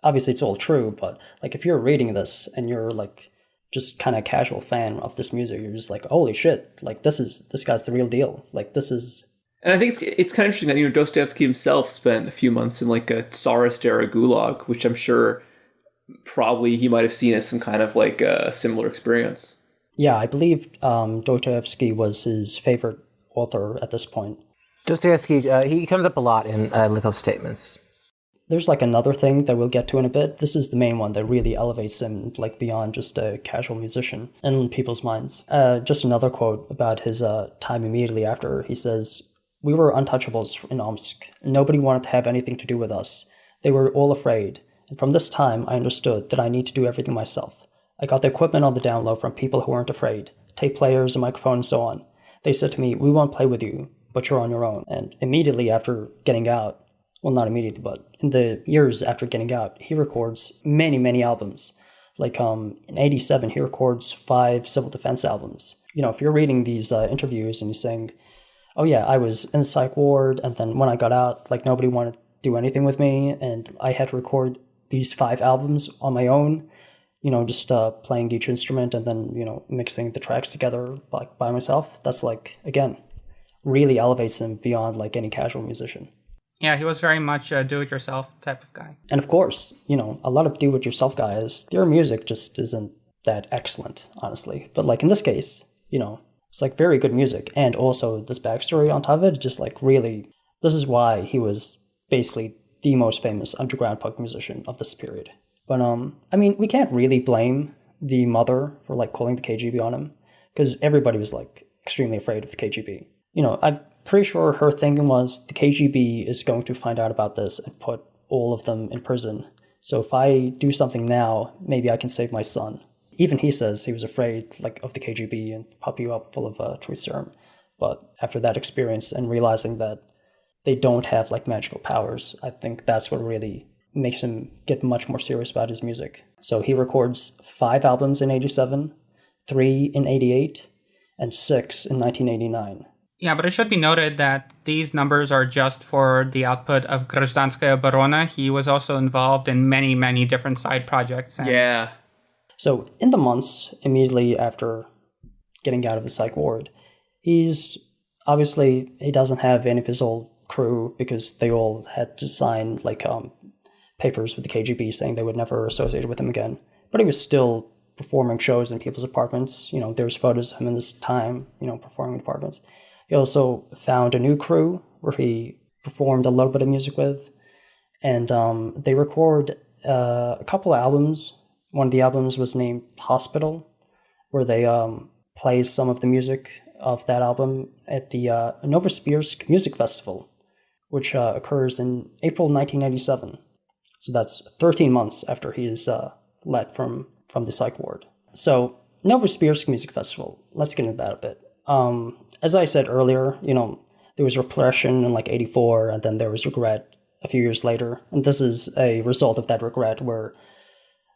[SPEAKER 1] obviously it's all true, but like if you're reading this and you're like just kind of casual fan of this music, you're just like, holy shit, like this guy's the real deal. Like this is.
[SPEAKER 3] And I think it's kind of interesting that, Dostoevsky himself spent a few months in like a Tsarist era gulag, which I'm sure probably he might have seen as some kind of like a similar experience.
[SPEAKER 1] Yeah, I believe Dostoevsky was his favorite author at this point.
[SPEAKER 4] Dostoevsky, he comes up a lot in Letov's statements.
[SPEAKER 1] There's like another thing that we'll get to in a bit. This is the main one that really elevates him like beyond just a casual musician in people's minds. Just another quote about his time immediately after. He says, "We were untouchables in Omsk. Nobody wanted to have anything to do with us. They were all afraid. And from this time, I understood that I need to do everything myself. I got the equipment on the down low from people who weren't afraid. Tape players, a microphone, and so on. They said to me, we won't play with you, but you're on your own. And immediately after getting out, well, not immediately, but in the years after getting out, he records many, many albums. Like in 87, he records 5 civil defense albums. You know, if you're reading these interviews and you're saying, oh yeah, I was in the psych ward, and then when I got out, like nobody wanted to do anything with me, and I had to record these 5 albums on my own, you know, just playing each instrument and then, you know, mixing the tracks together like by myself. That's like, again, really elevates him beyond like any casual musician.
[SPEAKER 2] Yeah, he was very much a do-it-yourself type of guy.
[SPEAKER 1] And of course, you know, a lot of do-it-yourself guys, their music just isn't that excellent, honestly. But like in this case, you know, it's like very good music. And also this backstory on top of it, just like really, this is why he was basically the most famous underground punk musician of this period. But I mean, we can't really blame the mother for like calling the KGB on him, because everybody was like extremely afraid of the KGB. You know, I'm pretty sure her thinking was the KGB is going to find out about this and put all of them in prison. So if I do something now, maybe I can save my son. Even he says he was afraid like of the KGB and pop you up full of truth serum. But after that experience and realizing that they don't have like magical powers, I think that's what really makes him get much more serious about his music. So he records 5 albums in 87, 3 in 88, and 6 in 1989.
[SPEAKER 2] Yeah, but it should be noted that these numbers are just for the output of Grazhdanskaya Oborona. He was also involved in many, many different side projects.
[SPEAKER 3] Yeah.
[SPEAKER 1] So in the months immediately after getting out of the psych ward, he's obviously, he doesn't have any of his old crew because they all had to sign like papers with the KGB saying they would never associate with him again. But he was still performing shows in people's apartments. You know, there's photos of him in this time, you know, performing in apartments. He also found a new crew where he performed a little bit of music with, and they record a couple of albums. One of the albums was named Hospital, where they play some of the music of that album at the Novosibirsk Music Festival, which occurs in April 1997. So that's 13 months after he is let from the psych ward. So Novosibirsk Music Festival, let's get into that a bit. As I said earlier, you know, there was repression in like 84, and then there was regret a few years later. And this is a result of that regret where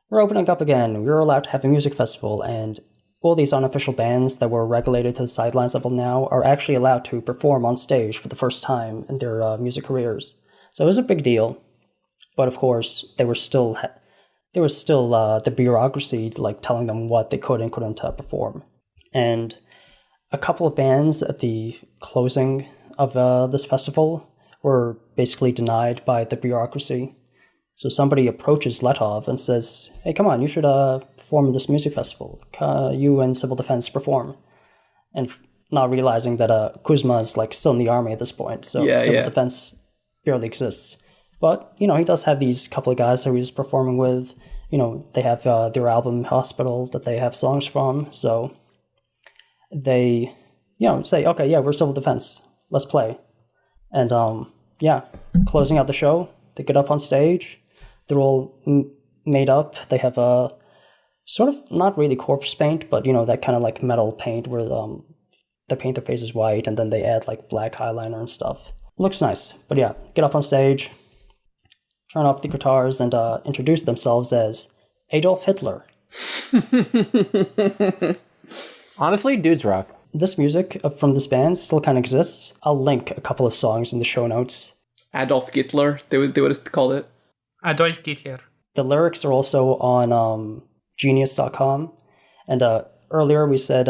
[SPEAKER 1] we're opening up again. We're allowed to have a music festival, and all these unofficial bands that were regulated to the sidelines level now are actually allowed to perform on stage for the first time in their music careers. So it was a big deal. But of course, there was still the bureaucracy like telling them what they could and couldn't perform. And a couple of bands at the closing of this festival were basically denied by the bureaucracy. So somebody approaches Letov and says, hey, come on, you should perform at this music festival. You and Civil Defense perform. And not realizing that Kuzma is like still in the army at this point, so Civil Defense barely exists. But, you know, he does have these couple of guys that he's performing with. You know, they have their album Hospital that they have songs from, so they, you know, say, okay, yeah, we're Civil Defense, let's play. And, closing out the show, they get up on stage, they're all made up, they have a sort of, not really corpse paint, but, you know, that kind of like metal paint where they paint their faces white and then they add like black eyeliner and stuff. Looks nice, but yeah, get up on stage, turn up the guitars, and introduce themselves as Adolf Hitler.
[SPEAKER 4] Honestly, dudes rock.
[SPEAKER 1] This music from this band still kind of exists. I'll link a couple of songs in the show notes.
[SPEAKER 3] Adolf Hitler, they would have called it.
[SPEAKER 2] Adolf Hitler.
[SPEAKER 1] The lyrics are also on Genius.com. And earlier we said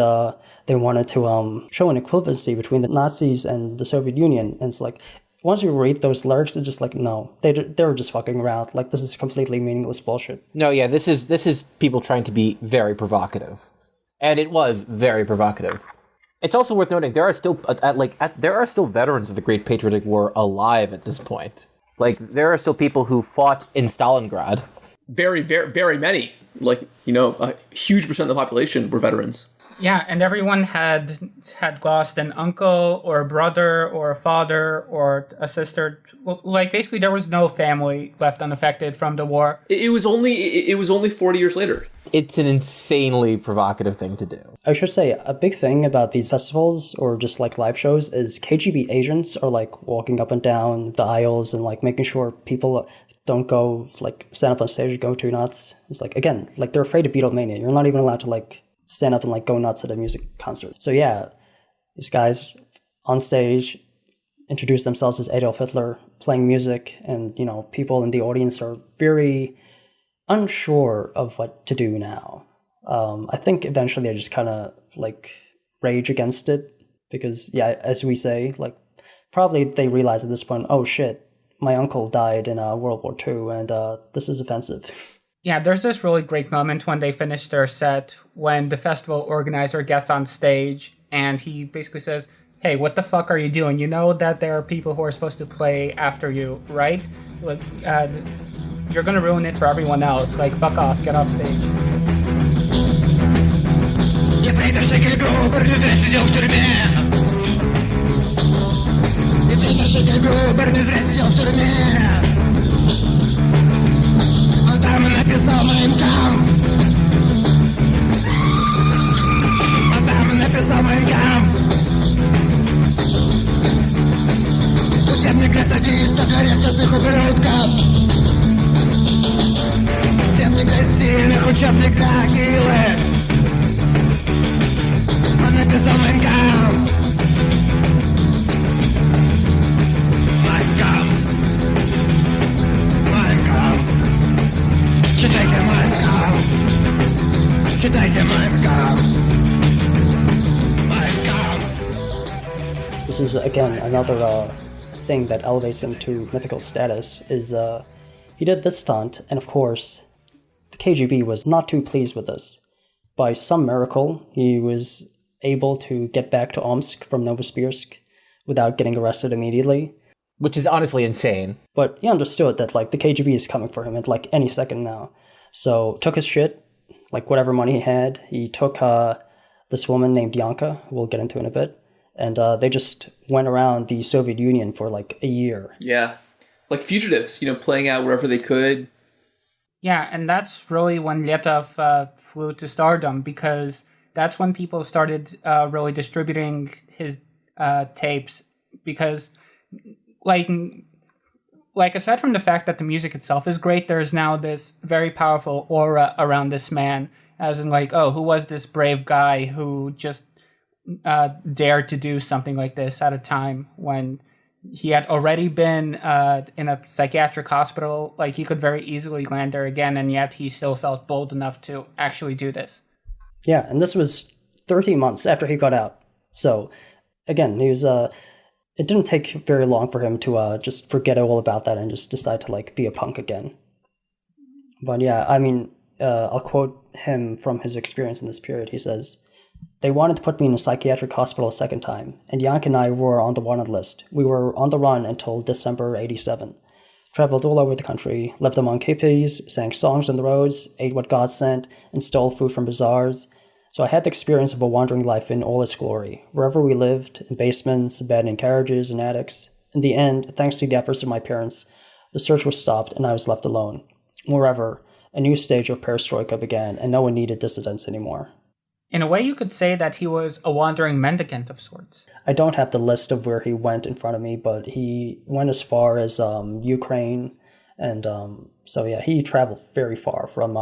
[SPEAKER 1] they wanted to show an equivalency between the Nazis and the Soviet Union. And it's like, once you read those lyrics, they're just like, no, they're just fucking around. Like, this is completely meaningless bullshit.
[SPEAKER 4] No, yeah, this is people trying to be very provocative. And it was very provocative. It's also worth noting there are still veterans of the Great Patriotic War alive at this point. Like, there are still people who fought in Stalingrad.
[SPEAKER 3] Very, very, very many. Like, you know, a huge percent of the population were veterans.
[SPEAKER 2] Yeah, and everyone had lost an uncle or a brother or a father or a sister. Like basically, there was no family left unaffected from the war.
[SPEAKER 3] It was only 40 years later.
[SPEAKER 4] It's an insanely provocative thing to do.
[SPEAKER 1] I should say a big thing about these festivals or just like live shows is KGB agents are like walking up and down the aisles and like making sure people don't go like stand up on stage and go too nuts. It's like, again, like they're afraid of Beatlemania. You're not even allowed to like stand up and like go nuts at a music concert. So yeah, these guys on stage introduce themselves as Adolf Hitler playing music, and you know, people in the audience are very unsure of what to do now. I think eventually I just kind of like rage against it because, yeah, as we say, like probably they realize at this point, oh shit, my uncle died in World War II, and this is offensive.
[SPEAKER 2] Yeah, there's this really great moment when they finish their set when the festival organizer gets on stage and he basically says, hey, what the fuck are you doing? You know that there are people who are supposed to play after you, right? Like, you're gonna ruin it for everyone else. Like, fuck off, get off stage.
[SPEAKER 5] Написал Mein Kampf. Он там написал Mein Kampf. Учебник для садистов, для редкостных ублюдков. Учебник для сильных, учебник для Акилы. Он написал Mein Kampf. Mein Kampf. Mein Kampf. Читайте Mein Kampf. Читайте Mein Kampf. Mein Kampf.
[SPEAKER 1] This is, again, another thing that elevates him to mythical status is he did this stunt, and of course, the KGB was not too pleased with this. By some miracle, he was able to get back to Omsk from Novosibirsk without getting arrested immediately.
[SPEAKER 4] Which is honestly insane.
[SPEAKER 1] But he understood that like the KGB is coming for him at like any second now. So took his shit, like whatever money he had. He took this woman named Yanka, we'll get into in a bit, and they just went around the Soviet Union for like a year.
[SPEAKER 3] Yeah, like fugitives, you know, playing out wherever they could.
[SPEAKER 2] Yeah, and that's really when Letov flew to stardom, because that's when people started really distributing his tapes, because like aside from the fact that the music itself is great, there's now this very powerful aura around this man, as in like, oh, who was this brave guy who just dared to do something like this at a time when he had already been in a psychiatric hospital. Like, he could very easily land there again, and yet he still felt bold enough to actually do this.
[SPEAKER 1] Yeah, and this was 13 months after he got out. So, again, he was... it didn't take very long for him to just forget all about that and just decide to, like, be a punk again. But yeah, I mean, I'll quote him from his experience in this period. He says, "They wanted to put me in a psychiatric hospital a second time, and Yank and I were on the wanted list. We were on the run until December 87. Traveled all over the country, lived among hippies, sang songs on the roads, ate what God sent, and stole food from bazaars. So I had the experience of a wandering life in all its glory. Wherever we lived, in basements, abandoned carriages, and attics. In the end, thanks to the efforts of my parents, the search was stopped and I was left alone. Moreover, a new stage of perestroika began, and no one needed dissidents anymore."
[SPEAKER 2] In a way, you could say that he was a wandering mendicant of sorts.
[SPEAKER 1] I don't have the list of where he went in front of me, but he went as far as Ukraine, and so yeah, he traveled very far from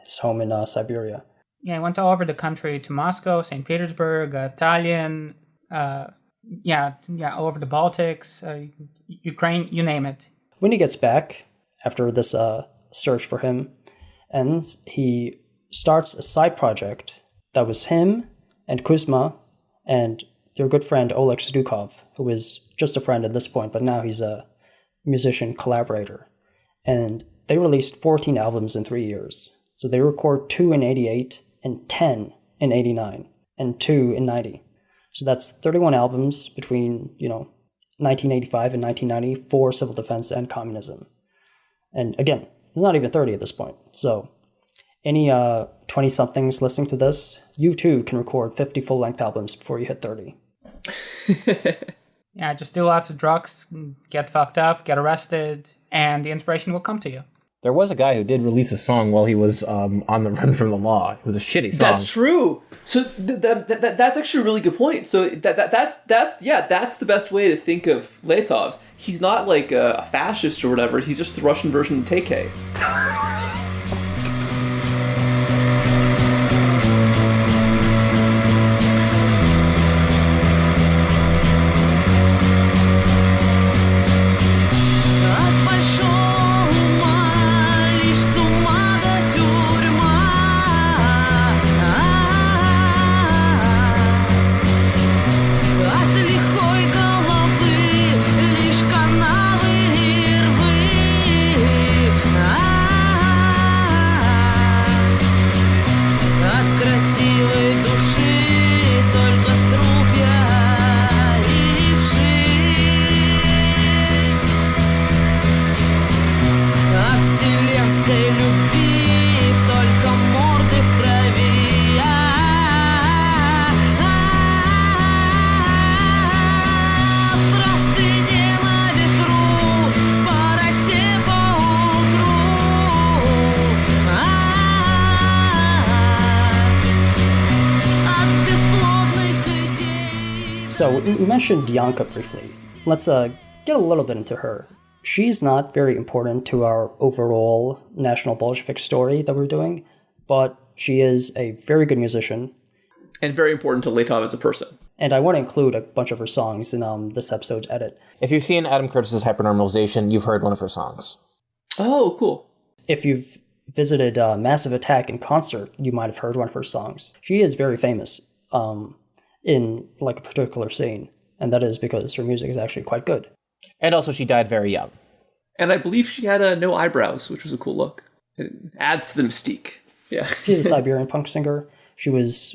[SPEAKER 1] his home in Siberia.
[SPEAKER 2] Yeah, he went all over the country, to Moscow, St. Petersburg, Tallinn, all over the Baltics, Ukraine, you name it.
[SPEAKER 1] When he gets back, after this search for him ends, he starts a side project that was him and Kuzma and their good friend Oleg Sdukov, who was just a friend at this point, but now he's a musician collaborator. And they released 14 albums in 3 years. So they record 2 in 88 and 10 in 89 and 2 in 90. So that's 31 albums between, 1985 and 1990 for civil defense and communism. And again, it's not even 30 at this point. So Any 20-somethings listening to this, you too can record 50 full-length albums before you hit 30.
[SPEAKER 2] Yeah, just do lots of drugs, get fucked up, get arrested, and the inspiration will come to you.
[SPEAKER 4] There was a guy who did release a song while he was on the run from the law. It was a shitty song.
[SPEAKER 3] That's true. So that's actually a really good point. So that's the best way to think of Letov. He's not like a fascist or whatever. He's just the Russian version of TK.
[SPEAKER 1] So we mentioned Yanka briefly. Let's get a little bit into her. She's not very important to our overall National Bolshevik story that we're doing, but she is a very good musician.
[SPEAKER 3] And very important to Letov as a person.
[SPEAKER 1] And I want to include a bunch of her songs in this episode's edit.
[SPEAKER 4] If you've seen Adam Curtis's Hypernormalization, you've heard one of her songs.
[SPEAKER 3] Oh, cool.
[SPEAKER 1] If you've visited Massive Attack in concert, you might have heard one of her songs. She is very famous in like a particular scene, and that is because her music is actually quite good.
[SPEAKER 4] And also she died very young.
[SPEAKER 3] And I believe she had no eyebrows, which was a cool look. It adds to the mystique. Yeah.
[SPEAKER 1] She's a Siberian punk singer. She was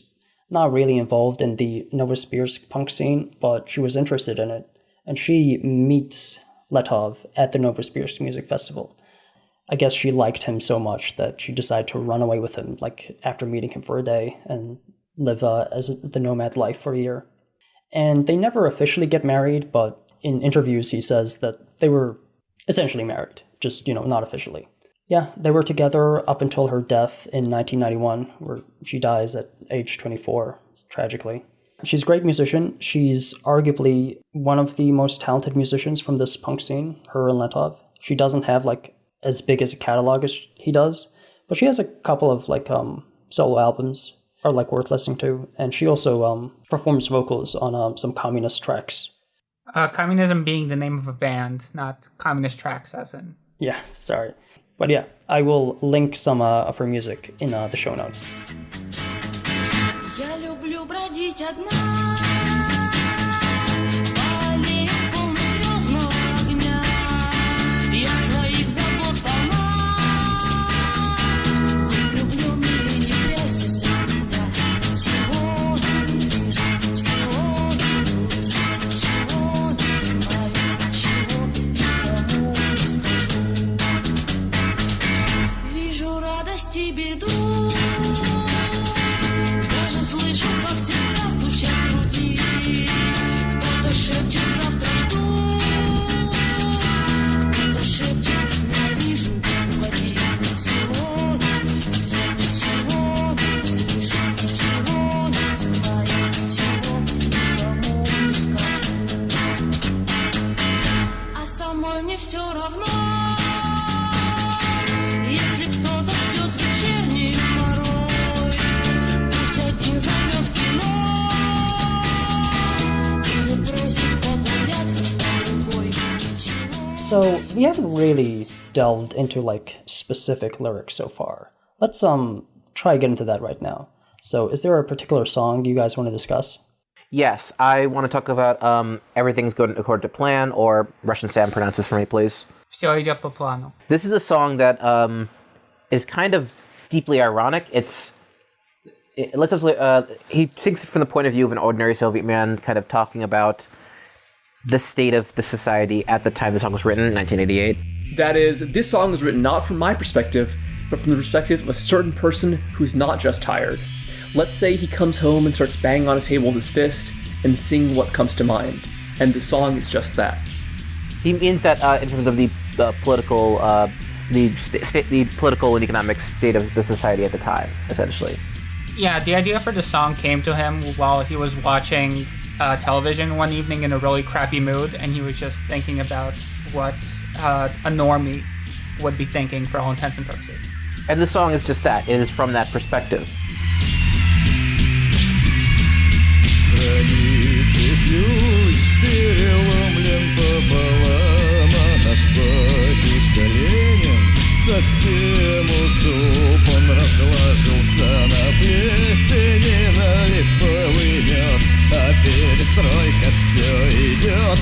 [SPEAKER 1] not really involved in the Novosibirsk punk scene, but she was interested in it. And she meets Letov at the Novosibirsk Music Festival. I guess she liked him so much that she decided to run away with him, like after meeting him for a day, and live as the nomad life for a year. And they never officially get married, but in interviews he says that they were essentially married, just, not officially. Yeah, they were together up until her death in 1991, where she dies at age 24, tragically. She's a great musician. She's arguably one of the most talented musicians from this punk scene, her and Letov. She doesn't have as big as a catalog as he does, but she has a couple of solo albums are worth listening to, and she also performs vocals on some communist tracks.
[SPEAKER 2] Communism being the name of a band, not communist tracks as in.
[SPEAKER 1] Yeah, sorry. But yeah, I will link some of her music in the show notes.
[SPEAKER 5] Я люблю бродить одна по аллеям полным звездного огня. Я своих забот полна. Вы влюбленные, не прячьтесь от меня. Чего не вижу, чего не слышу, чего не знаю, чего никому не скажу. Вижу радость и беду. Слышу, как сердца стучат в груди. Кто-то шепчет, завтра жду. Кто-то шепчет, ненавижу, уходи. Ничего не вижу, ничего не слышу, ничего не знаю, ничего никому не скажу. А самой мне все равно. Если кто-то ждет вечерний порой, один зовет кино или просит погулять, а другой ничего.
[SPEAKER 1] So we haven't really delved into specific lyrics so far. Let's try get into that right now. So is there a particular song you guys want to discuss?
[SPEAKER 4] Yes, I want to talk about Everything's Going According to Plan, or Russian Sam, pronounce this for me, please.
[SPEAKER 2] Всё идёт по плану.
[SPEAKER 4] This is a song that is kind of deeply ironic. He thinks from the point of view of an ordinary Soviet man, kind of talking about the state of the society at the time the song was written, 1988.
[SPEAKER 3] That is, this song was written not from my perspective, but from the perspective of a certain person who's not just tired. Let's say he comes home and starts banging on his table with his fist and singing what comes to mind. And the song is just that.
[SPEAKER 4] He means that in terms of the political, the political and economic state of the society at the time, essentially.
[SPEAKER 2] Yeah, the idea for the song came to him while he was watching television one evening in a really crappy mood, and he was just thinking about what a normie would be thinking for all intents and purposes.
[SPEAKER 4] And the song is just that. It is from that perspective.
[SPEAKER 5] Совсем усыпан, разложился на плесени, на липовый мед. А перестройка все идет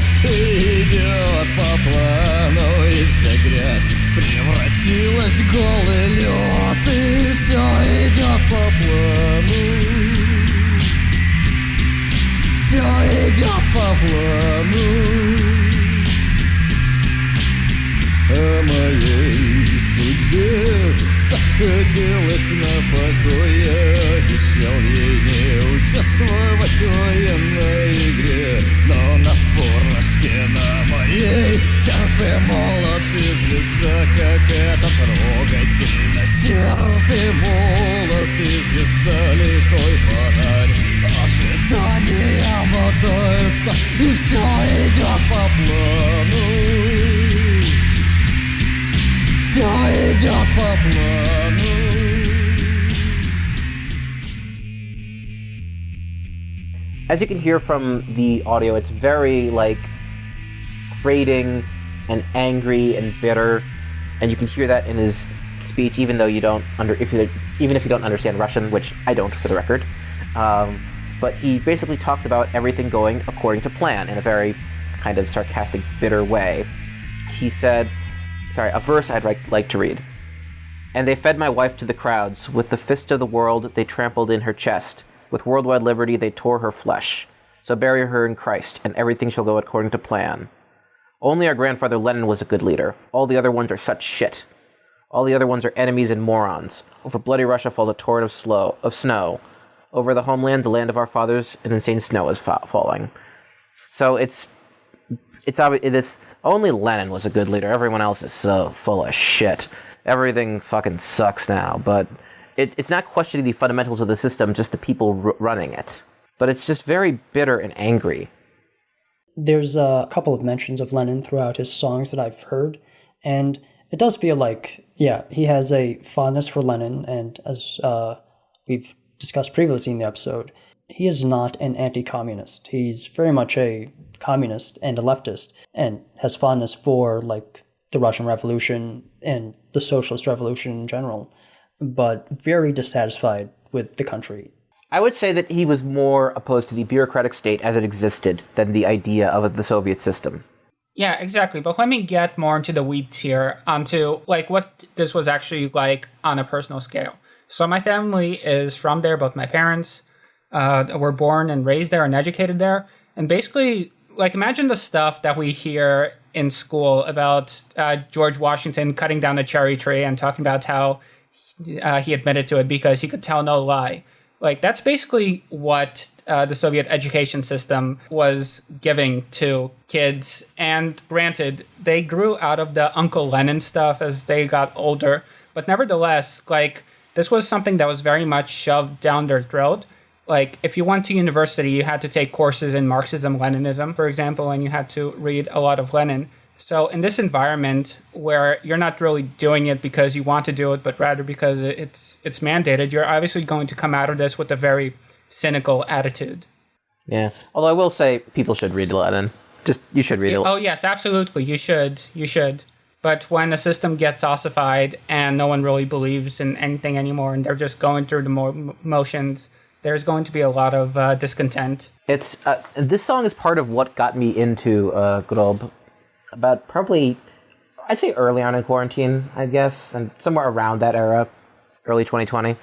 [SPEAKER 5] по плану, и вся грязь превратилась в голый лед. И все идет по плану, все идет по плану. О моей судьбе захотелось на покое. Обещал ей не участвовать в военной игре, но на фуражке на моей серп и молот и звезда, как это трогательно. Серп и молот и звезда, лихой фонарь. Ожидания мотаются, и все идет по плану. Все идет по плану.
[SPEAKER 4] As you can hear from the audio, it's very, grating and angry and bitter, and you can hear that in his speech, even though you don't even if you don't understand Russian, which I don't, for the record. But he basically talks about everything going according to plan in a very kind of sarcastic, bitter way. He said, a verse I'd like to read. And they fed my wife to the crowds. With the fist of the world, they trampled in her chest. With worldwide liberty, they tore her flesh. So bury her in Christ, and everything shall go according to plan. Only our grandfather Lenin was a good leader. All the other ones are such shit. All the other ones are enemies and morons. Over bloody Russia falls a torrent of snow. Over the homeland, the land of our fathers, an insane snow is falling. So it's obvious. Only Lenin was a good leader. Everyone else is so full of shit. Everything fucking sucks now. But it's not questioning the fundamentals of the system, just the people running it. But it's just very bitter and angry.
[SPEAKER 1] There's a couple of mentions of Lenin throughout his songs that I've heard, and it does feel like, he has a fondness for Lenin, and as we've discussed previously in the episode, he is not an anti-communist. He's very much a communist and a leftist, and has fondness for, the Russian Revolution and the Socialist Revolution in general, but very dissatisfied with the country.
[SPEAKER 4] I would say that he was more opposed to the bureaucratic state as it existed than the idea of the Soviet system.
[SPEAKER 2] Yeah, exactly. But let me get more into the weeds here, onto what this was actually like on a personal scale. So my family is from there. Both my parents were born and raised there and educated there. And basically, imagine the stuff that we hear in school about George Washington cutting down a cherry tree and talking about how he admitted to it because he could tell no lie. That's basically what the Soviet education system was giving to kids. And granted, they grew out of the Uncle Lenin stuff as they got older. But nevertheless, this was something that was very much shoved down their throat. If you went to university, you had to take courses in Marxism, Leninism, for example, and you had to read a lot of Lenin. So in this environment where you're not really doing it because you want to do it, but rather because it's mandated, you're obviously going to come out of this with a very cynical attitude.
[SPEAKER 4] Yeah. Although I will say people should read Lenin. You should read it.
[SPEAKER 2] Oh, yes, absolutely. You should. But when the system gets ossified and no one really believes in anything anymore and they're just going through the motions, there's going to be a lot of discontent.
[SPEAKER 4] It's this song is part of what got me into Grob about probably, I'd say early on in quarantine, I guess, and somewhere around that era, early 2020,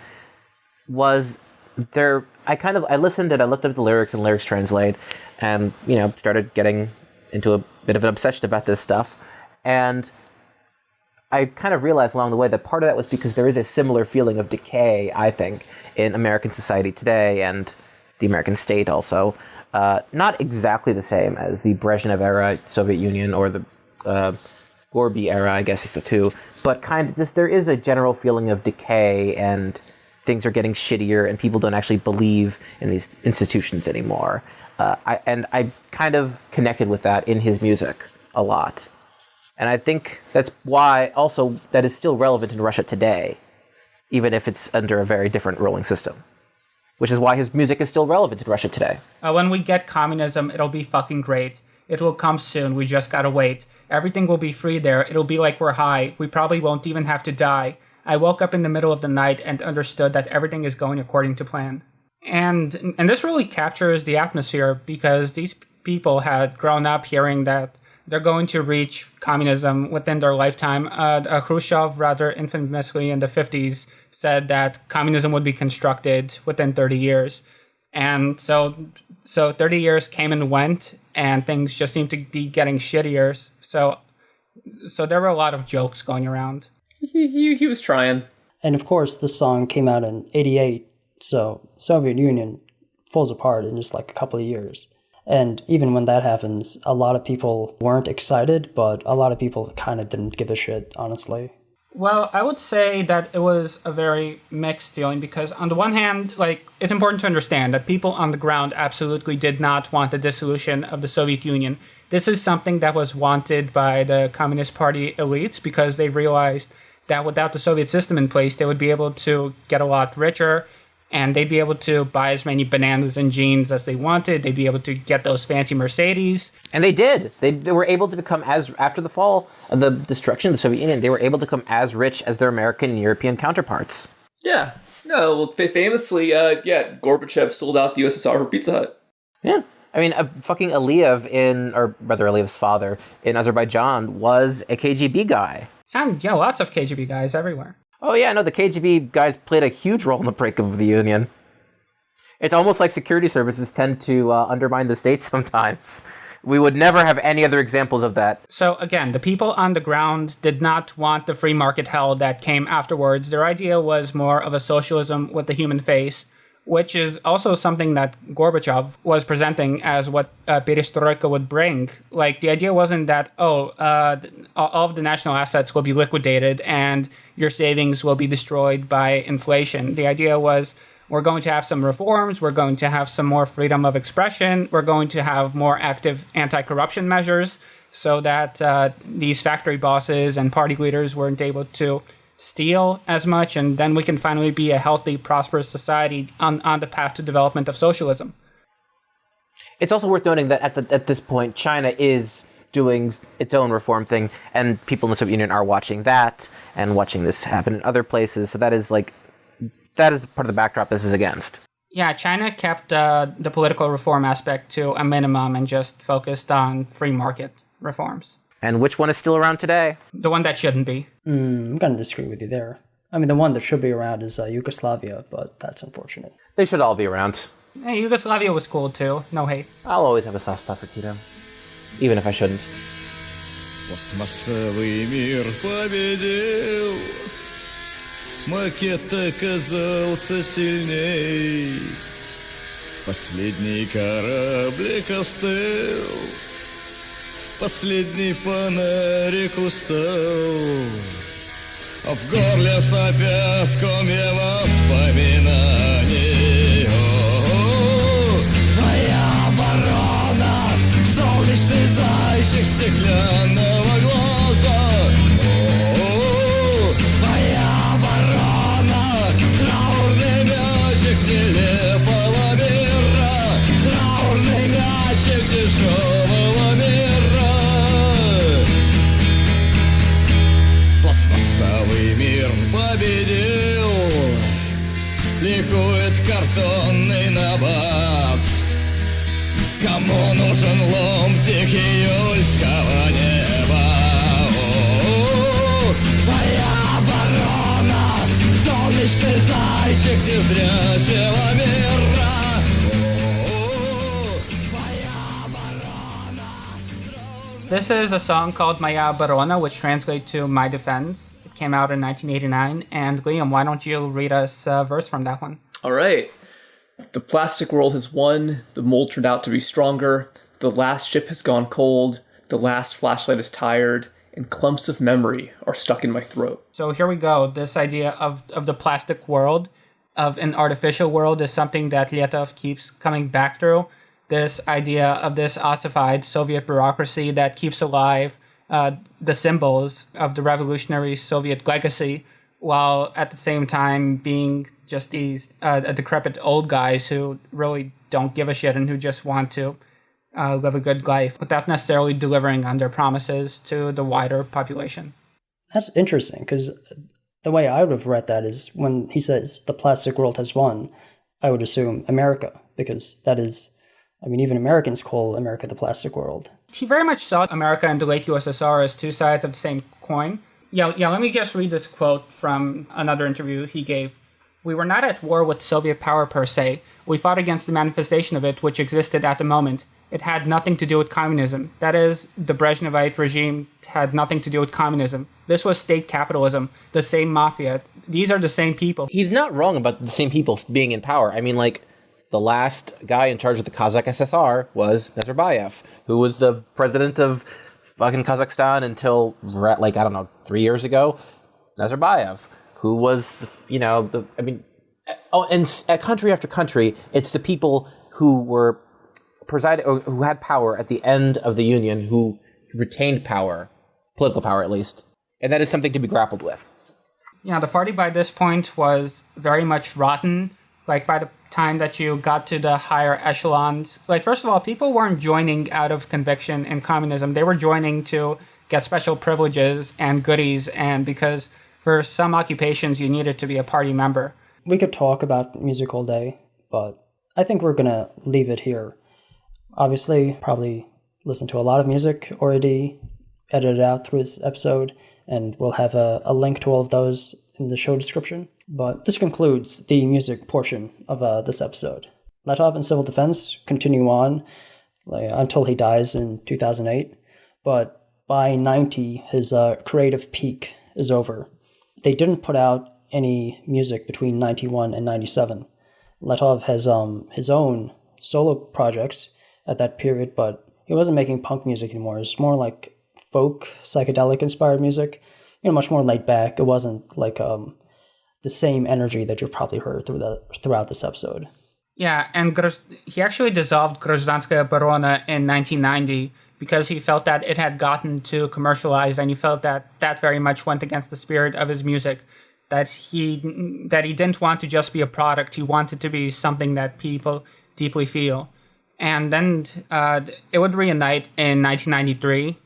[SPEAKER 4] was there, I listened and I looked up the lyrics and Lyrics Translate and, started getting into a bit of an obsession about this stuff. And I kind of realized along the way that part of that was because there is a similar feeling of decay, I think, in American society today and the American state also. Not exactly the same as the Brezhnev era Soviet Union or the Gorby era, I guess is the two, but kind of just there is a general feeling of decay and things are getting shittier and people don't actually believe in these institutions anymore. I kind of connected with that in his music a lot. And I think that's why also that is still relevant in Russia today, even if it's under a very different ruling system. Which is why his music is still relevant in Russia today.
[SPEAKER 2] When we get communism, it'll be fucking great. It will come soon. We just gotta wait. Everything will be free there. It'll be like we're high. We probably won't even have to die. I woke up in the middle of the night and understood that everything is going according to plan. And this really captures the atmosphere because these people had grown up hearing that they're going to reach communism within their lifetime. Khrushchev, rather infamously in the 50s, said that communism would be constructed within 30 years. And so 30 years came and went, and things just seemed to be getting shittier. So there were a lot of jokes going around.
[SPEAKER 3] He was trying.
[SPEAKER 1] And of course, this song came out in 88, so Soviet Union falls apart in just like a couple of years. And even when that happens, a lot of people weren't excited, but a lot of people kind of didn't give a shit, honestly.
[SPEAKER 2] Well, I would say that it was a very mixed feeling because on the one hand, like, it's important to understand that people on the ground absolutely did not want the dissolution of the Soviet Union. This is something that was wanted by the Communist Party elites because they realized that without the Soviet system in place, they would be able to get a lot richer and they'd be able to buy as many bananas and jeans as they wanted. They'd be able to get those fancy Mercedes.
[SPEAKER 4] And they did. They were able to become after the fall of the destruction of the Soviet Union, they were able to become as rich as their American and European counterparts.
[SPEAKER 3] Yeah. No, well, famously, Gorbachev sold out the USSR for Pizza Hut.
[SPEAKER 4] Yeah. I mean, fucking Aliyev Aliyev's father in Azerbaijan was a KGB guy.
[SPEAKER 2] And yeah, lots of KGB guys everywhere.
[SPEAKER 4] Oh yeah, no, the KGB guys played a huge role in the breakup of the Union. It's almost like security services tend to undermine the state sometimes. We would never have any other examples of that.
[SPEAKER 2] So again, the people on the ground did not want the free market hell that came afterwards. Their idea was more of a socialism with the human face, which is also something that Gorbachev was presenting as what perestroika would bring. Like, the idea wasn't that, all of the national assets will be liquidated and your savings will be destroyed by inflation. The idea was, we're going to have some reforms, we're going to have some more freedom of expression, we're going to have more active anti-corruption measures so that these factory bosses and party leaders weren't able to steal as much, and then we can finally be a healthy, prosperous society on the path to development of socialism.
[SPEAKER 4] It's also worth noting that at this point, China is doing its own reform thing, and people in the Soviet Union are watching that, and watching this happen in other places, so that is part of the backdrop this is against.
[SPEAKER 2] Yeah, China kept the political reform aspect to a minimum and just focused on free market reforms.
[SPEAKER 4] And which one is still around today?
[SPEAKER 2] The one that shouldn't be.
[SPEAKER 1] I'm going to disagree with you there. I mean, the one that should be around is Yugoslavia, but that's unfortunate.
[SPEAKER 4] They should all be around.
[SPEAKER 2] Hey, Yugoslavia was cool too. No hate.
[SPEAKER 4] I'll always have a soft spot for Tito. Even if I shouldn't.
[SPEAKER 5] Пластмассовый мир победил, макет оказался сильней, последний кораблик остыл, последний фонарик устал, а в горле сопят комья воспоминаний. Твоя оборона, солнечный зайчик стеклянного глаза. Твоя оборона, траурный мячик нелепого мира, траурный мячик дешевого мира. Пластмассовый мир победил, ликует картонный набат. Кому нужен ломтик июльского неба? Твоя оборона, солнечный зайчик незрячего мира. Твоя оборона,
[SPEAKER 2] This is a song called Maya Oborona, which translates to My Defense. It came out in 1989. And Liam, why don't you read us a verse from that one?
[SPEAKER 3] All right. The plastic world has won. The mold turned out to be stronger. The last ship has gone cold. The last flashlight is tired. And clumps of memory are stuck in my throat.
[SPEAKER 2] So here we go. This idea of the plastic world, of an artificial world, is something that Letov keeps coming back through. This idea of this ossified Soviet bureaucracy that keeps alive the symbols of the revolutionary Soviet legacy, while at the same time being just these decrepit old guys who really don't give a shit and who just want to live a good life without necessarily delivering on their promises to the wider population.
[SPEAKER 1] That's interesting, because the way I would have read that is when he says the plastic world has won, I would assume America, because that is, I mean, even Americans call America the plastic world.
[SPEAKER 2] He very much saw America and the late USSR as two sides of the same coin. Yeah, let me just read this quote from another interview he gave. "We were not at war with Soviet power per se. We fought against the manifestation of it which existed at the moment. It had nothing to do with communism. That is, the Brezhnevite regime had nothing to do with communism. This was state capitalism, the same mafia. These are the same people."
[SPEAKER 4] He's not wrong about the same people being in power. I mean, like, the last guy in charge of the Kazakh SSR was Nazarbayev, who was the president of fucking Kazakhstan until, 3 years ago. Nazarbayev, who was, and at country after country, it's the people who were presided, or who had power at the end of the Union, who retained power, political power at least. And that is something to be grappled with.
[SPEAKER 2] Yeah, the party by this point was very much rotten. Like, by the time that you got to the higher echelons, like, first of all, people weren't joining out of conviction in communism. They were joining to get special privileges and goodies, and because for some occupations you needed to be a party member.
[SPEAKER 1] We could talk about music all day, but I think we're going to leave it here. Obviously, probably listen to a lot of music already edited out through this episode, and we'll have a link to all of those in the show description. But this concludes the music portion of this episode. Letov and Civil Defense continue on until he dies in 2008, but by 90, his creative peak is over. They didn't put out any music between 91 and 97. Letov has his own solo projects at that period, but he wasn't making punk music anymore. It was more like folk, psychedelic-inspired music, much more laid back. It wasn't like the same energy that you've probably heard throughout this episode.
[SPEAKER 2] Yeah, and he actually dissolved Grazhdanskaya Oborona in 1990 because he felt that it had gotten too commercialized, and he felt that that very much went against the spirit of his music. That he didn't want to just be a product. He wanted to be something that people deeply feel. And then it would reunite in 1993,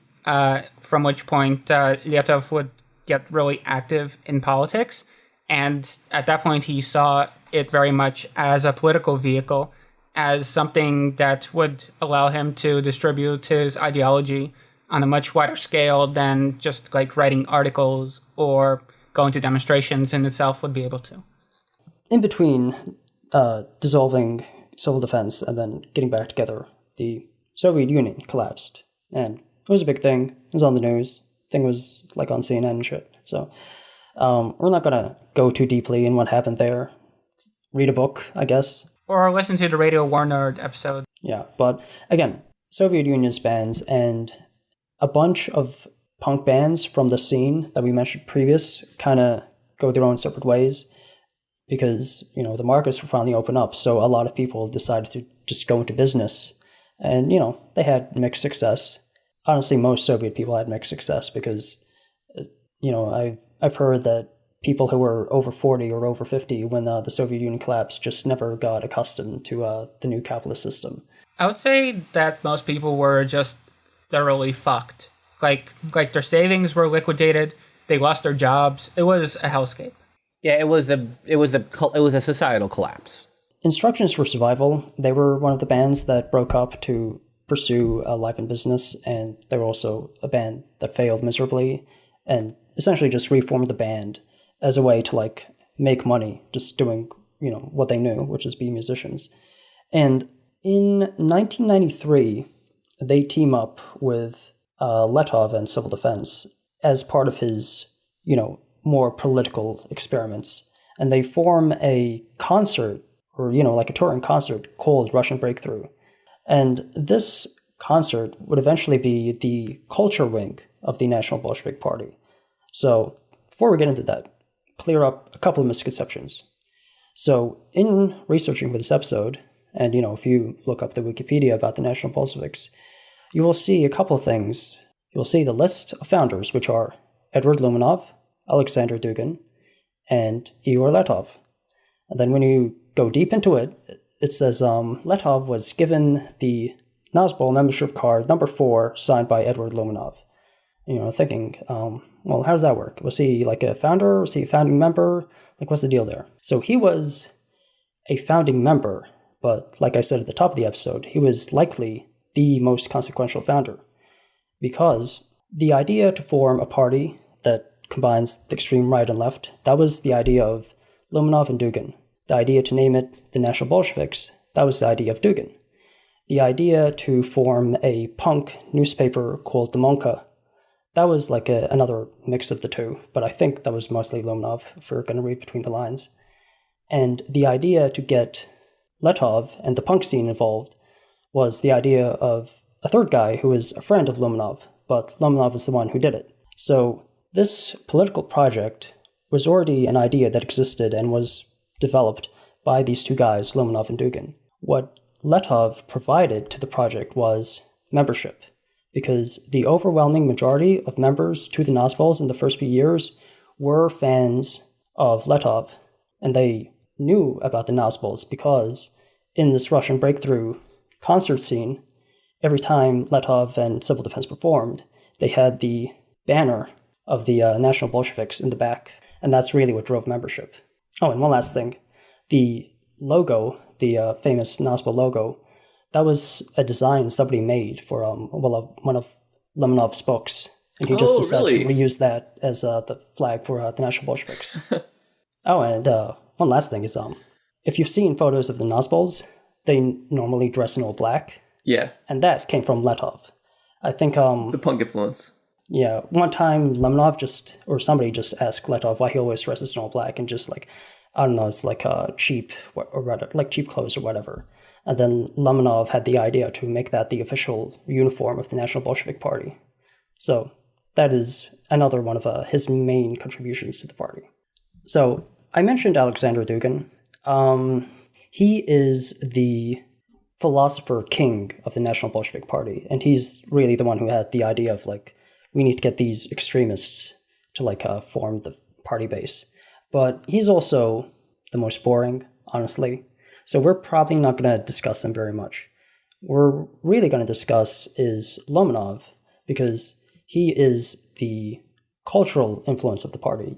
[SPEAKER 2] from which point Letov would get really active in politics. And at that point, he saw it very much as a political vehicle, as something that would allow him to distribute his ideology on a much wider scale than just like writing articles or going to demonstrations in itself would be able to.
[SPEAKER 1] In between dissolving Civil Defense and then getting back together, the Soviet Union collapsed. And it was a big thing. It was on the news. Thing was like on CNN and shit. So we're not going to go too deeply in what happened there. Read a book, I guess.
[SPEAKER 2] Or listen to the Radio War Nerd episode.
[SPEAKER 1] Yeah, but again, Soviet Union's bands and a bunch of punk bands from the scene that we mentioned previous kind of go their own separate ways because, the markets were finally open up. So a lot of people decided to just go into business. And, they had mixed success. Honestly, most Soviet people had mixed success because, I've heard that people who were over 40 or over 50 when the Soviet Union collapsed just never got accustomed to the new capitalist system.
[SPEAKER 2] I would say that most people were just thoroughly fucked. Like their savings were liquidated. They lost their jobs. It was a hellscape.
[SPEAKER 4] Yeah, it was a societal collapse.
[SPEAKER 1] Instructions for Survival, they were one of the bands that broke up to pursue life in business, and they were also a band that failed miserably and essentially just reformed the band as a way to make money, just doing, what they knew, which is be musicians. And in 1993, they team up with Letov and civil defense as part of his, more political experiments. And they form a concert, or, like a touring concert called Russian Breakthrough. And this concert would eventually be the culture wing of the National Bolshevik Party. So before we get into that, clear up a couple of misconceptions. So in researching for this episode, and if you look up the Wikipedia about the National Bolsheviks, you will see a couple of things. You'll see the list of founders, which are Edward Lumanov, Alexander Dugin, and Yegor Letov. And then when you go deep into it, it says Letov was given the Nazbol membership card number 4, signed by Edward Lumanov. Thinking, well, how does that work? Was he like a founder? Was he a founding member? Like, what's the deal there? So he was a founding member, but like I said at the top of the episode, he was likely the most consequential founder, because the idea to form a party that combines the extreme right and left, that was the idea of Lumanov and Dugin. The idea to name it the National Bolsheviks, that was the idea of Dugin. The idea to form a punk newspaper called the Monka, that was like another mix of the two, but I think that was mostly Lumanov, if we're going to read between the lines. And the idea to get Letov and the punk scene involved was the idea of a third guy who was a friend of Lumanov, but Lumanov is the one who did it. So this political project was already an idea that existed and was developed by these two guys, Lumanov and Dugin. What Letov provided to the project was membership, because the overwhelming majority of members to the Nazbols in the first few years were fans of Letov, and they knew about the Nazbols because in this Russian Breakthrough concert scene, every time Letov and Civil Defense performed, they had the banner of the National Bolsheviks in the back, and that's really what drove membership. Oh, and one last thing. The logo, the famous Nazbol logo, that was a design somebody made for one of Lumanov's books, and he just decided to reuse that as the flag for the National Bolsheviks. Oh, and one last thing is, if you've seen photos of the Nazbols, they normally dress in all black.
[SPEAKER 3] Yeah.
[SPEAKER 1] And that came from Letov. I think...
[SPEAKER 3] the punk influence.
[SPEAKER 1] Yeah. One time, Lemonov somebody just asked Letov why he always dresses in all black, and just like, I don't know, it's like cheap, or rather, like cheap clothes or whatever. And then Lemonov had the idea to make that the official uniform of the National Bolshevik Party. So that is another one of his main contributions to the party. So I mentioned Alexander Dugin. He is the philosopher king of the National Bolshevik Party, and he's really the one who had the idea of, like, we need to get these extremists to, form the party base. But he's also the most boring, honestly. So we're probably not going to discuss him very much. We're really going to discuss is Lomanov, because he is the cultural influence of the party,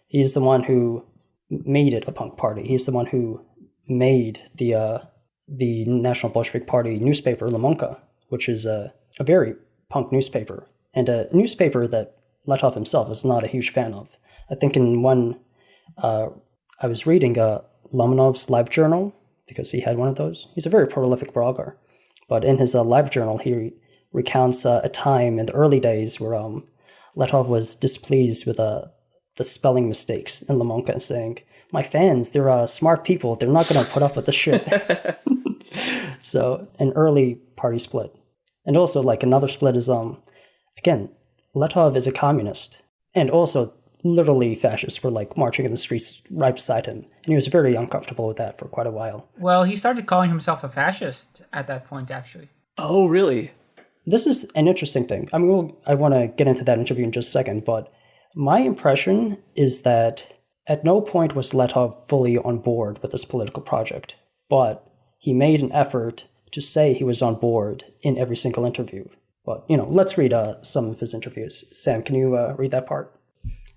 [SPEAKER 1] He's the one who made it a punk party. He's the one who made the National Bolshevik Party newspaper, Lamonka, which is a very punk newspaper, and a newspaper that Letov himself is not a huge fan of. I think in one, I was reading Lomanov's live journal, because he had one of those. He's a very prolific blogger. But in his live journal, he recounts a time in the early days where Letov was displeased with the spelling mistakes in Lamonka, and saying, my fans, they're smart people. They're not going to put up with this shit. So an early party split. And also, another split is, again, Letov is a communist. And also, literally fascists were marching in the streets right beside him, and he was very uncomfortable with that for quite a while.
[SPEAKER 2] Well, he started calling himself a fascist at that point, actually.
[SPEAKER 3] Oh, really?
[SPEAKER 1] This is an interesting thing. I mean, I want to get into that interview in just a second, but my impression is that at no point was Letov fully on board with this political project, but he made an effort to say he was on board in every single interview. But, let's read some of his interviews. Sam, can you read that part?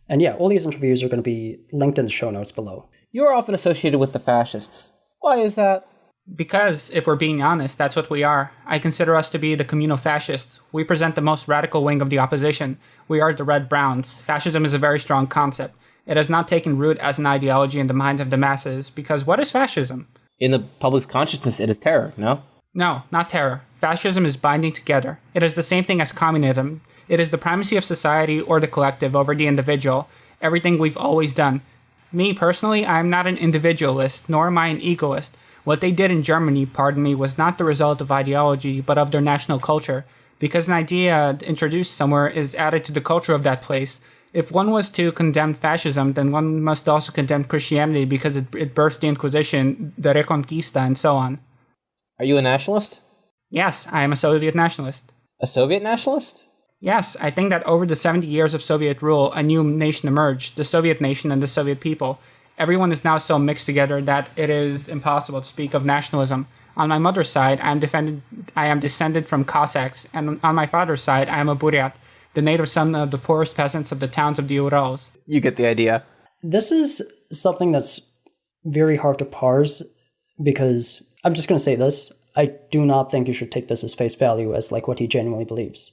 [SPEAKER 1] And yeah, all these interviews are going to be linked in the show notes below.
[SPEAKER 4] You are often associated with the fascists. Why is that?
[SPEAKER 2] Because, if we're being honest, that's what we are. I consider us to be the communal fascists. We present the most radical wing of the opposition. We are the Red Browns. Fascism is a very strong concept. It has not taken root as an ideology in the minds of the masses, because what is fascism?
[SPEAKER 4] In the public's consciousness, it is terror, no?
[SPEAKER 2] No, not terror. Fascism is binding together. It is the same thing as communism. It is the primacy of society or the collective over the individual. Everything we've always done. Me, personally, I am not an individualist, nor am I an egoist. What they did in Germany, pardon me, was not the result of ideology, but of their national culture. Because an idea introduced somewhere is added to the culture of that place. If one was to condemn fascism, then one must also condemn Christianity because it birthed the Inquisition, the Reconquista, and so on.
[SPEAKER 4] Are you a nationalist?
[SPEAKER 2] Yes, I am a Soviet nationalist.
[SPEAKER 4] A Soviet nationalist?
[SPEAKER 2] Yes, I think that over the 70 years of Soviet rule, a new nation emerged, the Soviet nation and the Soviet people. Everyone is now so mixed together that it is impossible to speak of nationalism. On my mother's side, I am descended from Cossacks, and on my father's side, I am a Buryat, the native son of the poorest peasants of the towns of the Urals.
[SPEAKER 4] You get the idea.
[SPEAKER 1] This is something that's very hard to parse, because I'm just going to say this. I do not think you should take this as face value as like what he genuinely believes.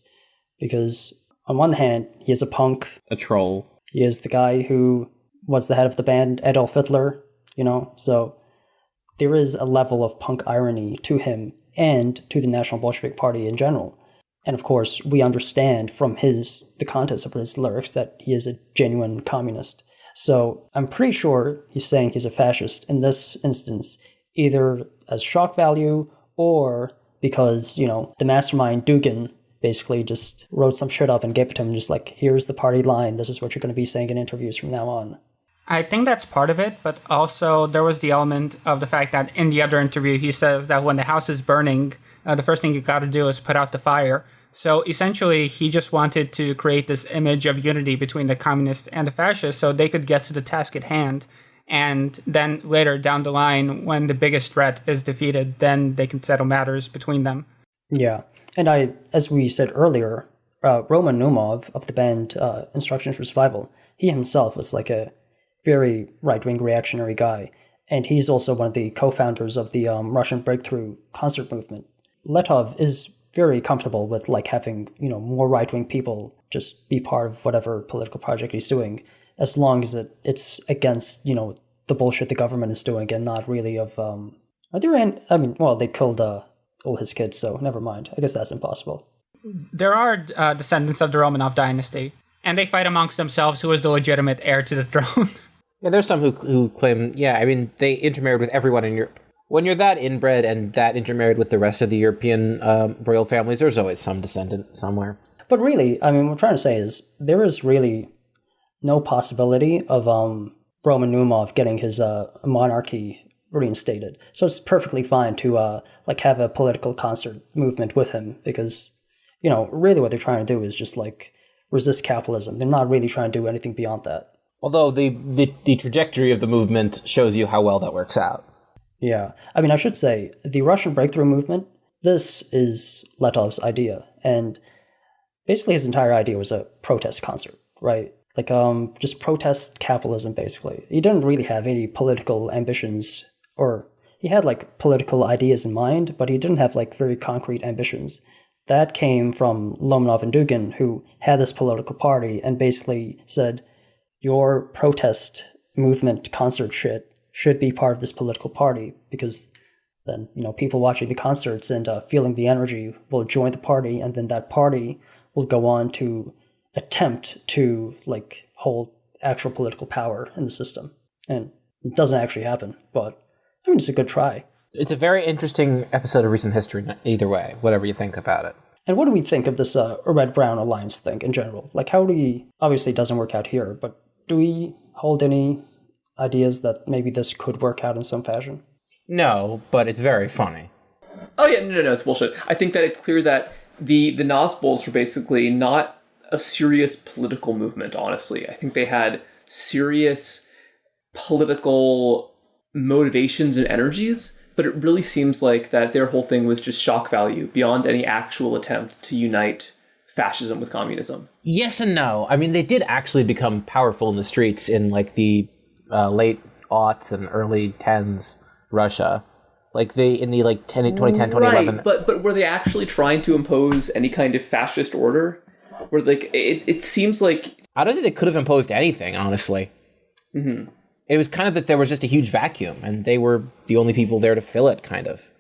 [SPEAKER 1] Because on one hand, he is a punk.
[SPEAKER 4] A troll.
[SPEAKER 1] He is the guy who was the head of the band Adolf Hitler, so there is a level of punk irony to him and to the National Bolshevik Party in general. And of course, we understand from the context of his lyrics that he is a genuine communist. So I'm pretty sure he's saying he's a fascist in this instance, either as shock value or because, the mastermind Dugin basically just wrote some shit up and gave it to him, just like, here's the party line, this is what you're going to be saying in interviews from now on.
[SPEAKER 2] I think that's part of it, but also there was the element of the fact that in the other interview he says that when the house is burning, the first thing you got to do is put out the fire. So essentially he just wanted to create this image of unity between the communists and the fascists so they could get to the task at hand. And then later down the line, when the biggest threat is defeated, then they can settle matters between them.
[SPEAKER 1] Yeah. And as we said earlier, Roman Numov of the band Instructions for Survival, he himself was like a very right-wing reactionary guy. And he's also one of the co-founders of the Russian Breakthrough concert movement. Letov is very comfortable with like having, more right-wing people just be part of whatever political project he's doing, as long as it's against, the bullshit the government is doing and not really of, they killed all his kids, so never mind. I guess that's impossible.
[SPEAKER 2] There are descendants of the Romanov dynasty, and they fight amongst themselves who is the legitimate heir to the throne.
[SPEAKER 4] Yeah, there's some who claim, they intermarried with everyone in Europe. When you're that inbred and that intermarried with the rest of the European royal families, there's always some descendant somewhere.
[SPEAKER 1] But really, what I'm trying to say is there is really no possibility of Roman Numov getting his monarchy reinstated. So it's perfectly fine to have a political concert movement with him because, really what they're trying to do is just resist capitalism. They're not really trying to do anything beyond that.
[SPEAKER 4] Although the trajectory of the movement shows you how well that works out.
[SPEAKER 1] Yeah. I should say, the Russian Breakthrough movement, this is Letov's idea. And basically his entire idea was a protest concert, right? Just protest capitalism, basically. He didn't really have any political ambitions, or he had, political ideas in mind, but he didn't have, very concrete ambitions. That came from Lomonov and Dugin, who had this political party and basically said, your protest movement concert shit should be part of this political party, because then, people watching the concerts and feeling the energy will join the party, and then that party will go on to attempt to, hold actual political power in the system. And it doesn't actually happen, but, it's a good try.
[SPEAKER 4] It's a very interesting episode of recent history, either way, whatever you think about it.
[SPEAKER 1] And what do we think of this Red-Brown alliance thing in general? How do we, obviously it doesn't work out here, but do we hold any ideas that maybe this could work out in some fashion?
[SPEAKER 4] No, but it's very funny.
[SPEAKER 3] Oh yeah, no, it's bullshit. I think that it's clear that the Nazbols were basically not a serious political movement, honestly. I think they had serious political motivations and energies, but it really seems like that their whole thing was just shock value beyond any actual attempt to unite fascism with communism.
[SPEAKER 4] Yes and no. They did actually become powerful in the streets in the late aughts and early 10s Russia. In the 2010, 2011.
[SPEAKER 3] Right, but were they actually trying to impose any kind of fascist order? Where it seems like
[SPEAKER 4] I don't think they could have imposed anything, honestly. Mm-hmm. It was kind of that there was just a huge vacuum, and they were the only people there to fill it, kind of.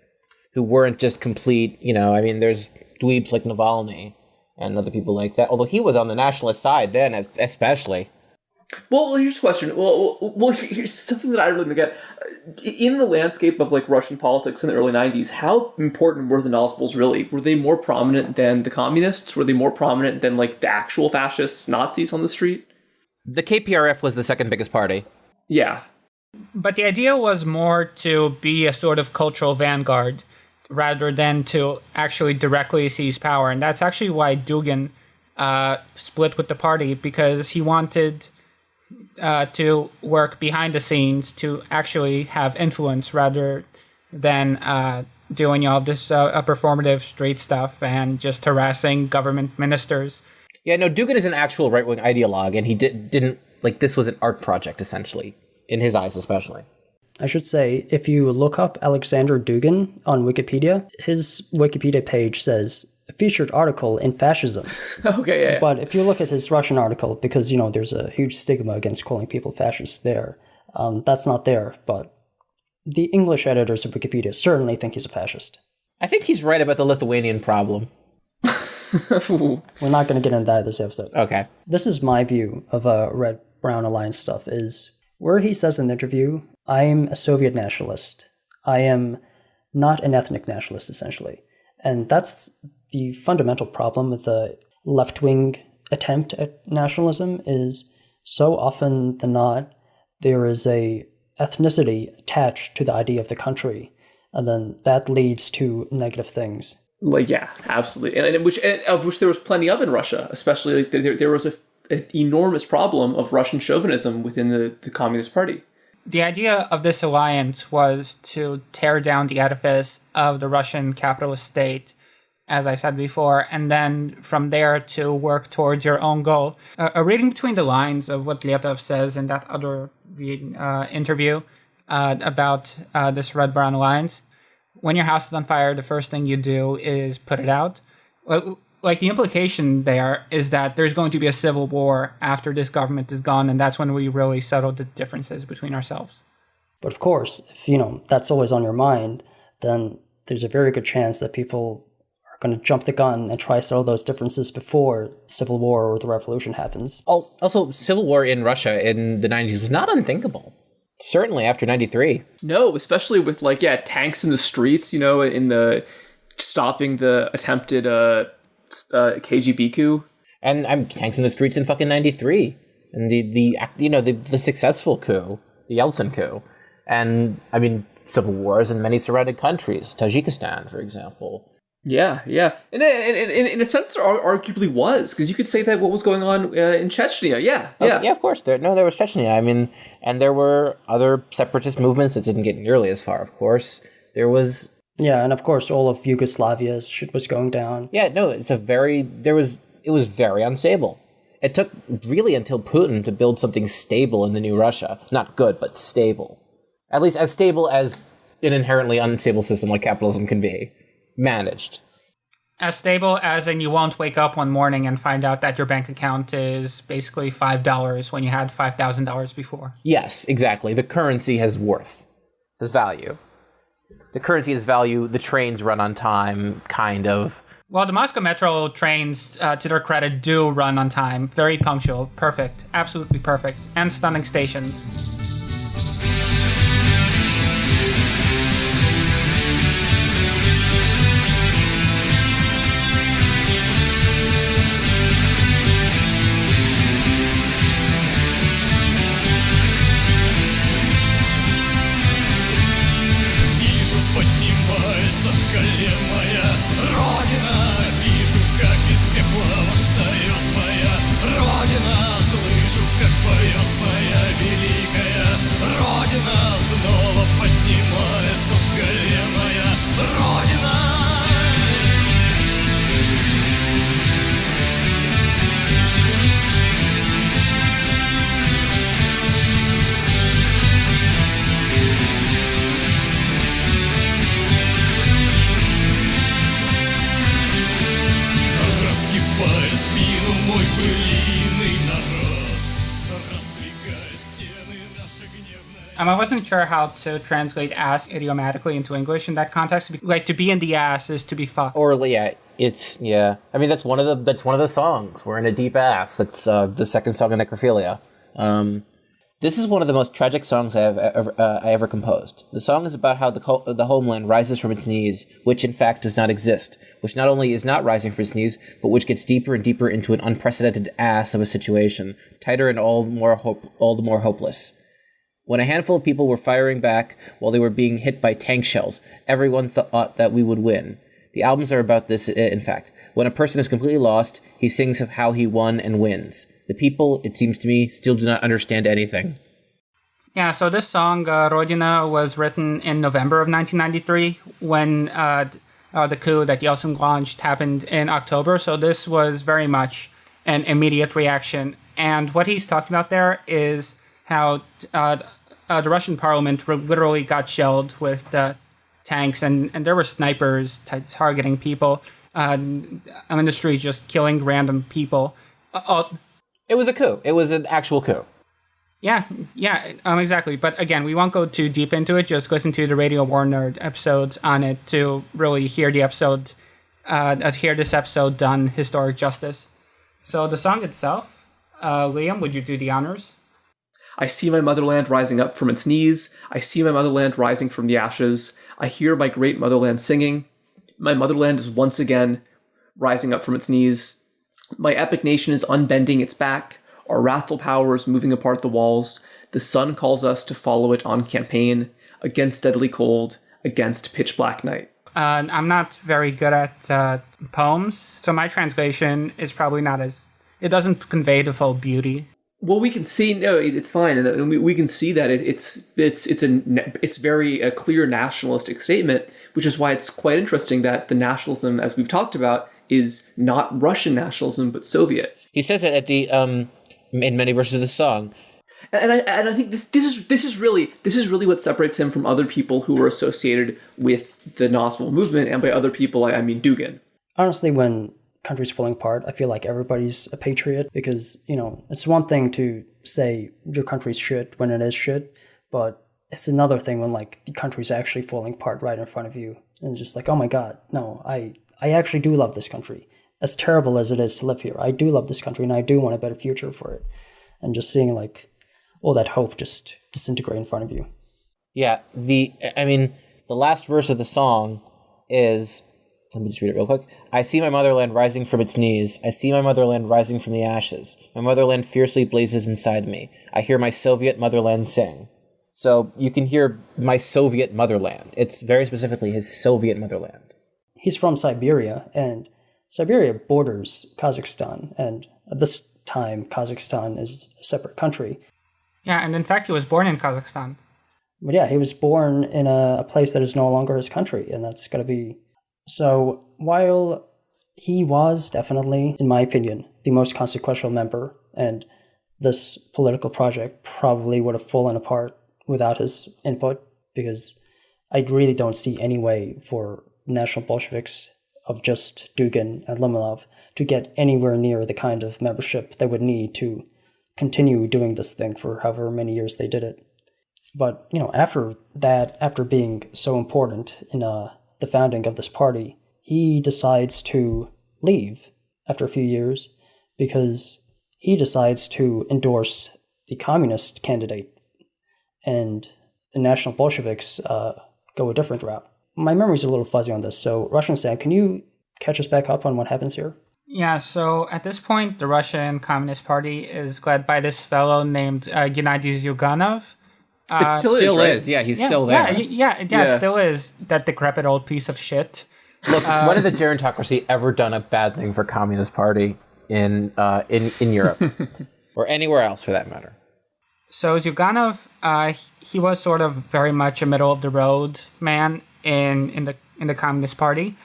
[SPEAKER 4] who weren't just complete, I mean, there's dweebs like Navalny and other people like that, although he was on the nationalist side then, especially.
[SPEAKER 3] Well, here's a question. Well, here's something that I really don't get. In the landscape of like Russian politics in the early 90s, how important were the Nobles really? Were they more prominent than the communists? Were they more prominent than like the actual fascists, Nazis on the street?
[SPEAKER 4] The KPRF was the second biggest party.
[SPEAKER 3] Yeah.
[SPEAKER 2] But the idea was more to be a sort of cultural vanguard rather than to actually directly seize power. And that's actually why Dugin split with the party, because he wanted to work behind the scenes to actually have influence rather than doing all this performative street stuff and just harassing government ministers.
[SPEAKER 4] Yeah, no, Dugin is an actual right-wing ideologue, and he didn't, like, this was an art project, essentially, in his eyes especially.
[SPEAKER 1] I should say, if you look up Alexander Dugin on Wikipedia, his Wikipedia page says, featured article in fascism.
[SPEAKER 3] Okay, yeah.
[SPEAKER 1] But if you look at his Russian article, because, there's a huge stigma against calling people fascists there, that's not there. But the English editors of Wikipedia certainly think he's a fascist.
[SPEAKER 4] I think he's right about the Lithuanian problem.
[SPEAKER 1] We're not going to get into that this episode.
[SPEAKER 4] Okay.
[SPEAKER 1] This is my view of Red-Brown Alliance stuff, is where he says in the interview, I'm a Soviet nationalist. I am not an ethnic nationalist, essentially. And that's the fundamental problem with the left-wing attempt at nationalism, is so often than not, there is a ethnicity attached to the idea of the country, and then that leads to negative things.
[SPEAKER 3] Like, yeah, absolutely. And of which there was plenty of in Russia, especially like there was an enormous problem of Russian chauvinism within the Communist Party.
[SPEAKER 2] The idea of this alliance was to tear down the edifice of the Russian capitalist state, as I said before, and then from there to work towards your own goal. A reading between the lines of what Letov says in that other interview about this Red-Brown Alliance. When your house is on fire, the first thing you do is put it out. Like, the implication there is that there's going to be a civil war after this government is gone, and that's when we really settle the differences between ourselves.
[SPEAKER 1] But of course, if, that's always on your mind, then there's a very good chance that people are going to jump the gun and try to settle those differences before civil war or the revolution happens.
[SPEAKER 4] Also, civil war in Russia in the 90s was not unthinkable. Certainly after 93.
[SPEAKER 3] No, especially with tanks in the streets, in the stopping the attempted KGB coup.
[SPEAKER 4] And tanks in the streets in fucking 93. And the successful coup, the Yeltsin coup. And, I mean, civil wars in many surrounding countries. Tajikistan, for example.
[SPEAKER 3] Yeah. And in a sense, there arguably was, because you could say that what was going on in Chechnya. Yeah.
[SPEAKER 4] Yeah, of course. There was Chechnya. I mean, and there were other separatist movements that didn't get nearly as far, of course. There was...
[SPEAKER 1] Yeah, and of course, all of Yugoslavia's shit was going down.
[SPEAKER 4] Yeah, no, it was very unstable. It took really until Putin to build something stable in the new Russia. Not good, but stable. At least as stable as an inherently unstable system like capitalism can be. Managed.
[SPEAKER 2] As stable as in you won't wake up one morning and find out that your bank account is basically $5 when you had $5,000 before.
[SPEAKER 4] Yes, exactly. The currency has worth. Has value. The currency has value. The trains run on time, kind of.
[SPEAKER 2] Well, the Moscow Metro trains, to their credit, do run on time. Very punctual. Perfect. Absolutely perfect. And stunning stations.
[SPEAKER 5] Родина, слышу, как поет моя великая
[SPEAKER 2] I wasn't sure how to translate ass idiomatically into English in that context. Like, to be in the ass is to be fucked.
[SPEAKER 4] Or yeah, it's yeah. I mean, that's one of the songs. We're in a deep ass. That's the second song of Necrophilia. This is one of the most tragic songs I ever composed. The song is about how the homeland rises from its knees, which in fact does not exist, which not only is not rising from its knees, but which gets deeper and deeper into an unprecedented ass of a situation, tighter and all the more hopeless. When a handful of people were firing back while they were being hit by tank shells, everyone thought that we would win. The albums are about this, in fact. When a person is completely lost, he sings of how he won and wins. The people, it seems to me, still do not understand anything.
[SPEAKER 2] Yeah, so this song, Rodina, was written in November of 1993 when the coup that Yeltsin launched happened in October. So this was very much an immediate reaction. And what he's talking about there is how the Russian parliament literally got shelled with tanks, and there were snipers targeting people in the street, just killing random people.
[SPEAKER 4] It was a coup. It was an actual coup.
[SPEAKER 2] Yeah, exactly. But again, we won't go too deep into it. Just listen to the Radio War Nerd episodes on it to really hear the episode, hear this episode done historic justice. So the song itself, Liam, would you do the honors?
[SPEAKER 3] I see my motherland rising up from its knees. I see my motherland rising from the ashes. I hear my great motherland singing. My motherland is once again rising up from its knees. My epic nation is unbending its back. Our wrathful power is moving apart the walls. The sun calls us to follow it on campaign, against deadly cold, against pitch black night.
[SPEAKER 2] I'm not very good at poems, so my translation is probably not as... It doesn't convey the full beauty.
[SPEAKER 3] Well, we can see, no, it's fine, and we can see that it's very a clear nationalistic statement, which is why it's quite interesting that the nationalism, as we've talked about, is not Russian nationalism but Soviet.
[SPEAKER 4] He says it at the in many verses of the song,
[SPEAKER 3] and I think this is really what separates him from other people who were associated with the Nazis movement, and by other people I mean Dugin.
[SPEAKER 1] Honestly, when country's falling apart, I feel like everybody's a patriot because, it's one thing to say your country's shit when it is shit, but it's another thing when, like, the country's actually falling apart right in front of you. And it's just like, oh my God, no, I actually do love this country. As terrible as it is to live here, I do love this country and I do want a better future for it. And just seeing, like, all that hope just disintegrate in front of you.
[SPEAKER 4] Yeah, the last verse of the song is... Let me just read it real quick. I see my motherland rising from its knees. I see my motherland rising from the ashes. My motherland fiercely blazes inside me. I hear my Soviet motherland sing. So you can hear my Soviet motherland. It's very specifically his Soviet motherland.
[SPEAKER 1] He's from Siberia, and Siberia borders Kazakhstan, and at this time, Kazakhstan is a separate country.
[SPEAKER 2] Yeah, and in fact, he was born in Kazakhstan.
[SPEAKER 1] But yeah, he was born in a place that is no longer his country, and that's going to be... So, while he was definitely, in my opinion, the most consequential member, and this political project probably would have fallen apart without his input, because I really don't see any way for National Bolsheviks of just Dugin and Lemonov to get anywhere near the kind of membership they would need to continue doing this thing for however many years they did it. But, after that, after being so important in the founding of this party, he decides to leave after a few years because he decides to endorse the communist candidate, and the National Bolsheviks go a different route. My memory's a little fuzzy on this, so Russian Sam, can you catch us back up on what happens here?
[SPEAKER 2] Yeah, so at this point, the Russian Communist Party is led by this fellow named Gennady Zyuganov.
[SPEAKER 3] It still is, right?
[SPEAKER 4] Yeah, he's still there.
[SPEAKER 2] Yeah, it still is. That decrepit old piece of shit.
[SPEAKER 4] Look, when has the gerontocracy ever done a bad thing for Communist Party in Europe or anywhere else for that matter?
[SPEAKER 2] So Zyuganov, he was sort of very much a middle of the road man in the Communist Party.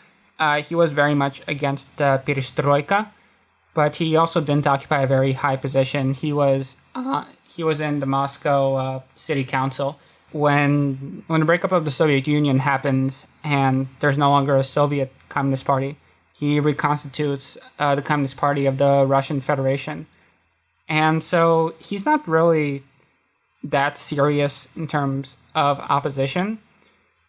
[SPEAKER 2] He was very much against perestroika, but he also didn't occupy a very high position. He was in the Moscow City Council when the breakup of the Soviet Union happens and there's no longer a Soviet Communist Party. He reconstitutes the Communist Party of the Russian Federation. And so he's not really that serious in terms of opposition.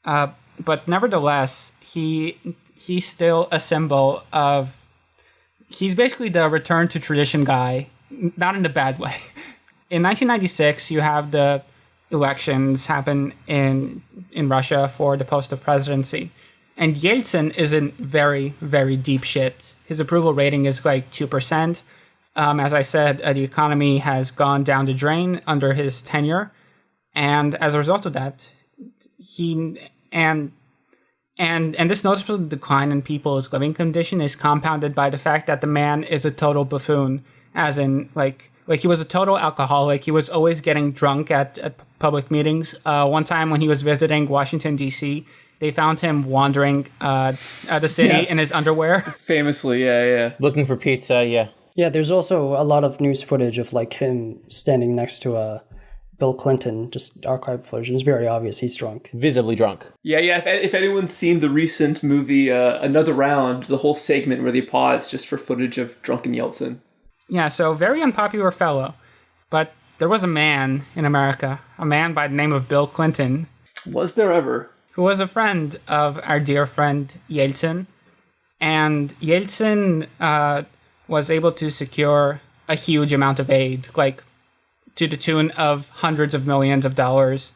[SPEAKER 2] But nevertheless, he's still a symbol of... He's basically the return to tradition guy, not in the bad way. In 1996, you have the elections happen in Russia for the post of presidency. And Yeltsin is in very, very deep shit. His approval rating is like 2%. As I said, the economy has gone down the drain under his tenure. And as a result of that, and this noticeable decline in people's living condition is compounded by the fact that the man is a total buffoon, as in, like he was a total alcoholic. He was always getting drunk at public meetings. One time when he was visiting Washington, D.C., they found him wandering the city in his underwear.
[SPEAKER 3] Famously, yeah.
[SPEAKER 4] Looking for pizza, yeah.
[SPEAKER 1] Yeah, there's also a lot of news footage of like him standing next to Bill Clinton, just archived footage. It's very obvious he's drunk.
[SPEAKER 4] Visibly drunk.
[SPEAKER 3] Yeah. If anyone's seen the recent movie Another Round, there's a whole segment where they pause just for footage of drunken Yeltsin.
[SPEAKER 2] Yeah, so very unpopular fellow. But there was a man in America, a man by the name of Bill Clinton.
[SPEAKER 3] Was there ever?
[SPEAKER 2] Who was a friend of our dear friend Yeltsin. And Yeltsin was able to secure a huge amount of aid, like to the tune of hundreds of millions of dollars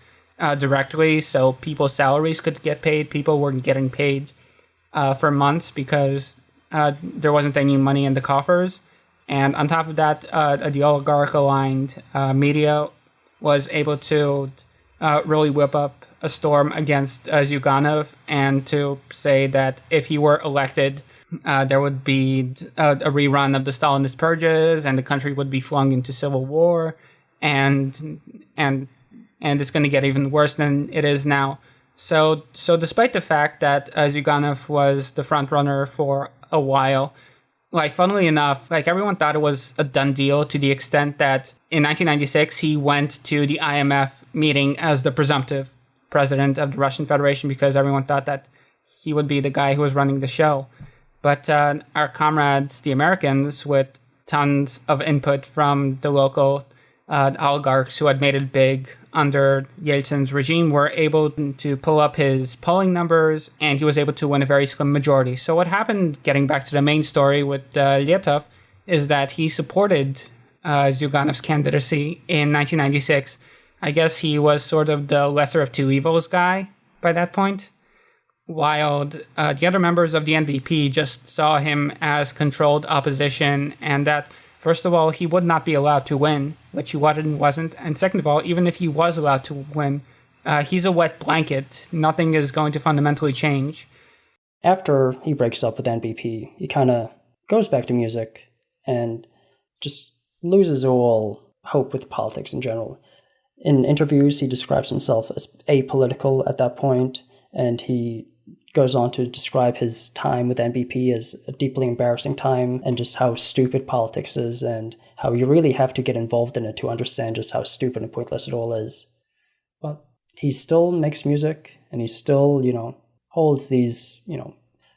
[SPEAKER 2] directly, so people's salaries could get paid. People weren't getting paid for months because there wasn't any money in the coffers. And on top of that, the oligarch-aligned media was able to really whip up a storm against Zyuganov and to say that if he were elected, there would be a rerun of the Stalinist purges and the country would be flung into civil war. And it's going to get even worse than it is now. So despite the fact that Zyuganov was the front runner for a while, like, funnily enough, like, everyone thought it was a done deal to the extent that in 1996 he went to the IMF meeting as the presumptive president of the Russian Federation because everyone thought that he would be the guy who was running the show. But our comrades, the Americans, with tons of input from the local oligarchs who had made it big under Yeltsin's regime, were able to pull up his polling numbers, and he was able to win a very slim majority. So what happened, getting back to the main story with Letov, is that he supported Zyuganov's candidacy in 1996. I guess he was sort of the lesser of two evils guy by that point, while the other members of the NBP just saw him as controlled opposition, and that first of all, he would not be allowed to win, which he wasn't. And second of all, even if he was allowed to win, he's a wet blanket. Nothing is going to fundamentally change.
[SPEAKER 1] After he breaks up with NBP, he kind of goes back to music and just loses all hope with politics in general. In interviews, he describes himself as apolitical at that point, and he goes on to describe his time with NBP as a deeply embarrassing time and just how stupid politics is and how you really have to get involved in it to understand just how stupid and pointless it all is. But he still makes music and he still, holds these,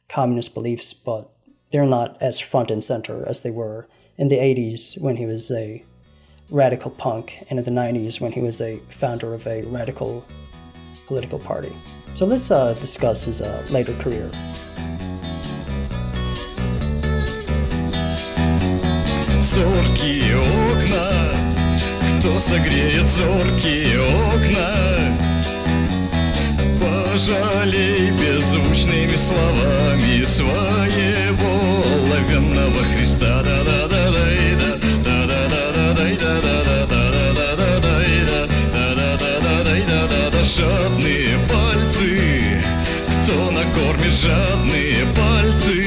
[SPEAKER 1] communist beliefs, but they're not as front and center as they were in the 80s when he was a radical punk and in the 90s when he was a founder of a radical political party. So let's discuss his later career.
[SPEAKER 5] Зоркие окна, кто согреет зоркие окна? Пожалей беззвучными словами своего оловянного Христа. Жадные пальцы, кто накормит жадные пальцы?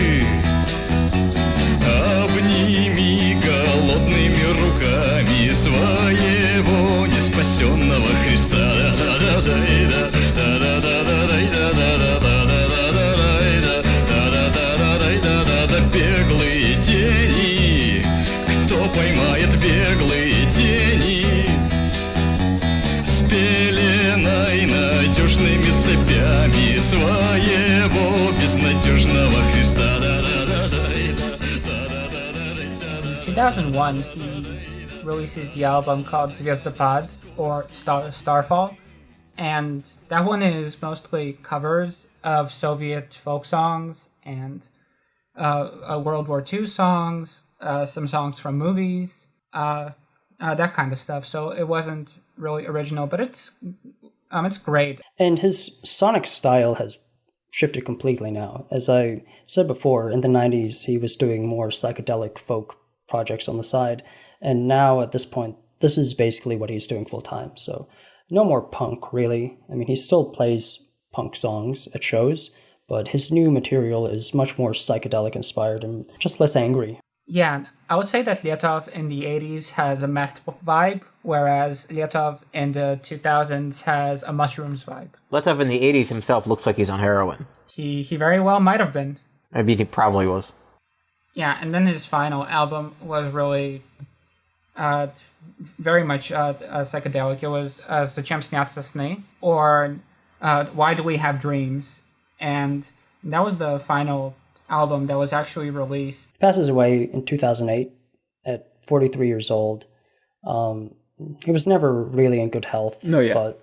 [SPEAKER 5] Обними голодными руками своего неспасенного Христа. Беглые тени, кто поймает беглые тени? Пеленой надежными цепями своего безнадежного Христа.
[SPEAKER 2] In 2001, releases the album called Zvezdopad, or Starfall, and that one is mostly covers of Soviet folk songs and World War II songs, some songs from movies, that kind of stuff. So it wasn't really original, but it's great.
[SPEAKER 1] And his sonic style has shifted completely now. As I said before, in the 90s, he was doing more psychedelic folk projects on the side. And now at this point, this is basically what he's doing full time. So no more punk, really. I mean, he still plays punk songs at shows, but his new material is much more psychedelic inspired and just less angry.
[SPEAKER 2] Yeah, I would say that Letov in the 80s has a meth vibe, whereas Letov in the 2000s has a mushrooms vibe.
[SPEAKER 4] Letov in the 80s himself looks like he's on heroin.
[SPEAKER 2] He very well might have been.
[SPEAKER 4] I mean, he probably was.
[SPEAKER 2] Yeah, and then his final album was really very much psychedelic. It was Zачем снятся сны, or Why Do We Have Dreams? And that was the final album that was actually released.
[SPEAKER 1] He passes away in 2008 at 43 years old. He was never really in good health.
[SPEAKER 3] No, yeah.
[SPEAKER 1] But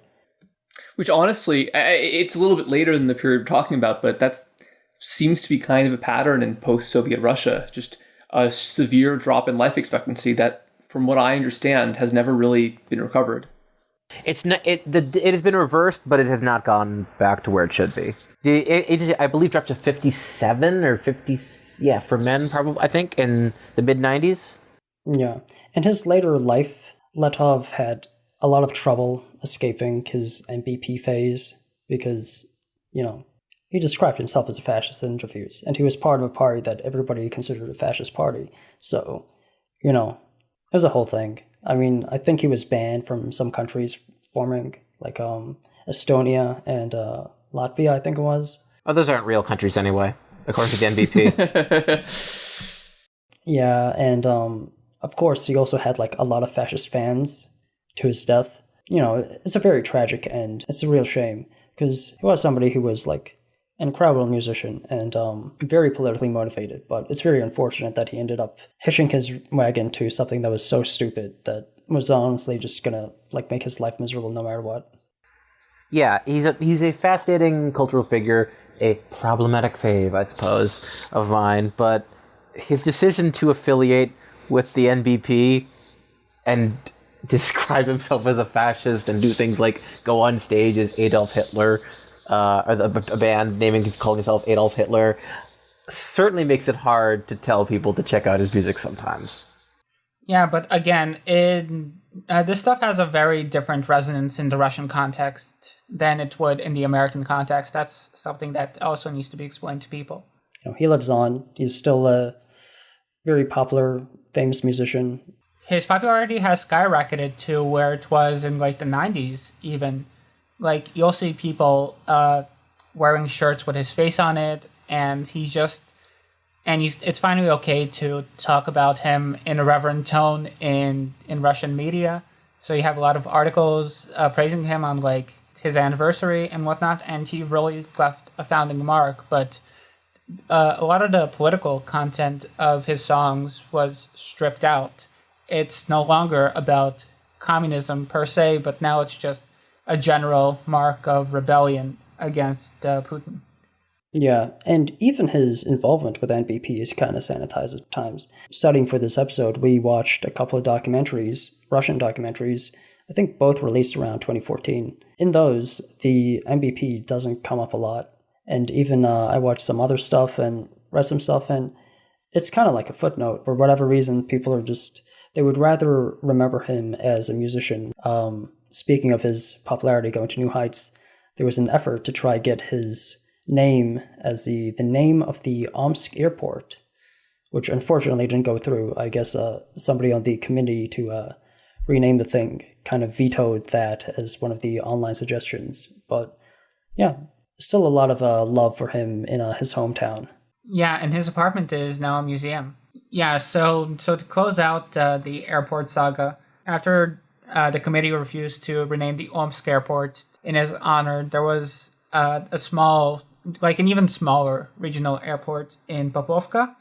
[SPEAKER 3] which honestly, it's a little bit later than the period we're talking about, but that seems to be kind of a pattern in post-Soviet Russia. Just a severe drop in life expectancy that, from what I understand, has never really been recovered.
[SPEAKER 4] It's not. It has been reversed, but it has not gone back to where it should be. It I believe, dropped to 57 or 50. Yeah, for men, probably. I think in the mid 90s.
[SPEAKER 1] yeah, in his later life, Letov had a lot of trouble escaping his NBP phase because, he described himself as a fascist in interviews, and he was part of a party that everybody considered a fascist party. So, it was a whole thing. I mean, I think he was banned from some countries forming, like Estonia and Latvia, I think it was.
[SPEAKER 4] Oh, those aren't real countries anyway, according to the NBP.
[SPEAKER 1] Yeah, and of course, he also had like a lot of fascist fans to his death. It's a very tragic end. It's a real shame because he was somebody who was like an incredible musician and very politically motivated. But it's very unfortunate that he ended up hitching his wagon to something that was so stupid that was honestly just gonna like make his life miserable no matter what.
[SPEAKER 4] Yeah, he's a fascinating cultural figure, a problematic fave, I suppose, of mine. But his decision to affiliate with the NBP and describe himself as a fascist and do things like go on stage as Adolf Hitler, or a band calling itself Adolf Hitler, certainly makes it hard to tell people to check out his music sometimes.
[SPEAKER 2] Yeah, but again, this stuff has a very different resonance in the Russian context than it would in the American context. That's something that also needs to be explained to people.
[SPEAKER 1] He lives on. He's still a very popular, famous musician.
[SPEAKER 2] His popularity has skyrocketed to where it was in like the 90s even. Like, you'll see people wearing shirts with his face on it, and it's finally okay to talk about him in a reverent tone in Russian media. So you have a lot of articles praising him on like his anniversary and whatnot, and he really left a founding mark. But a lot of the political content of his songs was stripped out. It's no longer about communism per se, but now it's just a general mark of rebellion against Putin.
[SPEAKER 1] Yeah, and even his involvement with NBP is kind of sanitized at times. Studying for this episode, we watched a couple of documentaries, Russian documentaries, I think both released around 2014. In those, the NBP doesn't come up a lot. And even I watched some other stuff and read some stuff, and it's kind of like a footnote. For whatever reason, people are they would rather remember him as a musician. Speaking of his popularity going to new heights, there was an effort to try get his name as the name of the Omsk airport, which unfortunately didn't go through. I guess somebody on the committee to rename the thing kind of vetoed that as one of the online suggestions. But yeah, still a lot of love for him in his hometown.
[SPEAKER 2] Yeah, and his apartment is now a museum. Yeah, so to close out the airport saga, after the committee refused to rename the Omsk airport in his honor, there was a small, like an even smaller regional airport in Popovka,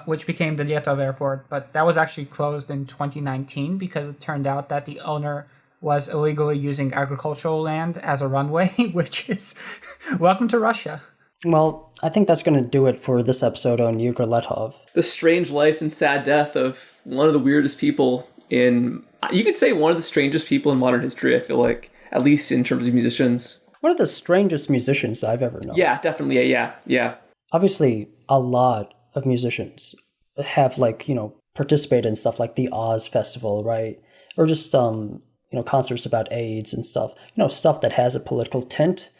[SPEAKER 2] which became the Letov airport, but that was actually closed in 2019 because it turned out that the owner was illegally using agricultural land as a runway, which is welcome to Russia.
[SPEAKER 1] Well, I think that's going to do it for this episode on Yegor Letov.
[SPEAKER 3] The strange life and sad death of one of the weirdest people you could say one of the strangest people in modern history, I feel like, at least in terms of musicians.
[SPEAKER 1] One of the strangest musicians I've ever known.
[SPEAKER 3] Yeah, definitely. Yeah.
[SPEAKER 1] Obviously, a lot of musicians have, participated in stuff like the Oz Festival, right? Or just, concerts about AIDS and stuff. Stuff that has a political tint.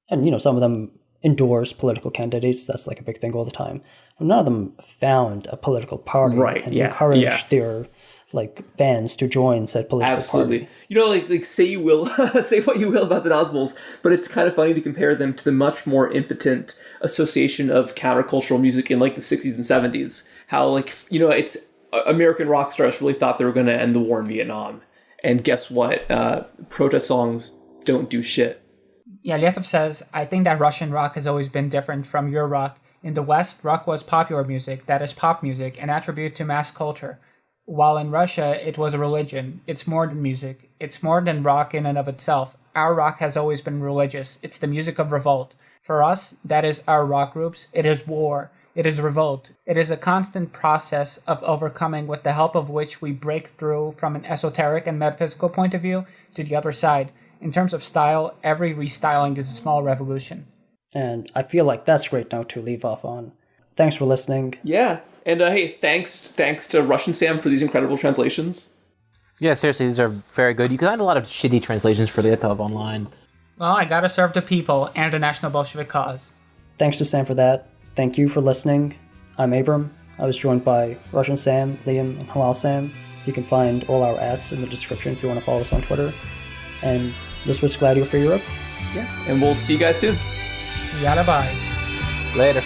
[SPEAKER 1] And, some of them endorse political candidates. That's like a big thing all the time. None of them found a political party and encouraged their fans to join said political party.
[SPEAKER 3] Like say you will say what you will about the Nazbols, but it's kind of funny to compare them to the much more impotent association of countercultural music in the 60s and 70s. How it's American rock stars really thought they were going to end the war in Vietnam, and guess what? Protest songs don't do shit.
[SPEAKER 2] Yeah, Letov says, I think that Russian rock has always been different from your rock. In the West, rock was popular music, that is pop music, an attribute to mass culture. While in Russia, it was a religion. It's more than music. It's more than rock in and of itself. Our rock has always been religious. It's the music of revolt. For us, that is our rock groups. It is war. It is revolt. It is a constant process of overcoming with the help of which we break through from an esoteric and metaphysical point of view to the other side. In terms of style, every restyling is a small revolution.
[SPEAKER 1] And I feel like that's a great note to leave off on. Thanks for listening.
[SPEAKER 3] Yeah. And hey, thanks to Russian Sam for these incredible translations.
[SPEAKER 4] Yeah, seriously, these are very good. You can find a lot of shitty translations for Letov online.
[SPEAKER 2] Well, I gotta serve the people and the National Bolshevik cause.
[SPEAKER 1] Thanks to Sam for that. Thank you for listening. I'm Abram. I was joined by Russian Sam, Liam, and Halal Sam. You can find all our ads in the description if you want to follow us on Twitter. And this was Gladio for Europe.
[SPEAKER 3] Yeah, and we'll see you guys soon.
[SPEAKER 2] Yalla bye.
[SPEAKER 4] Later.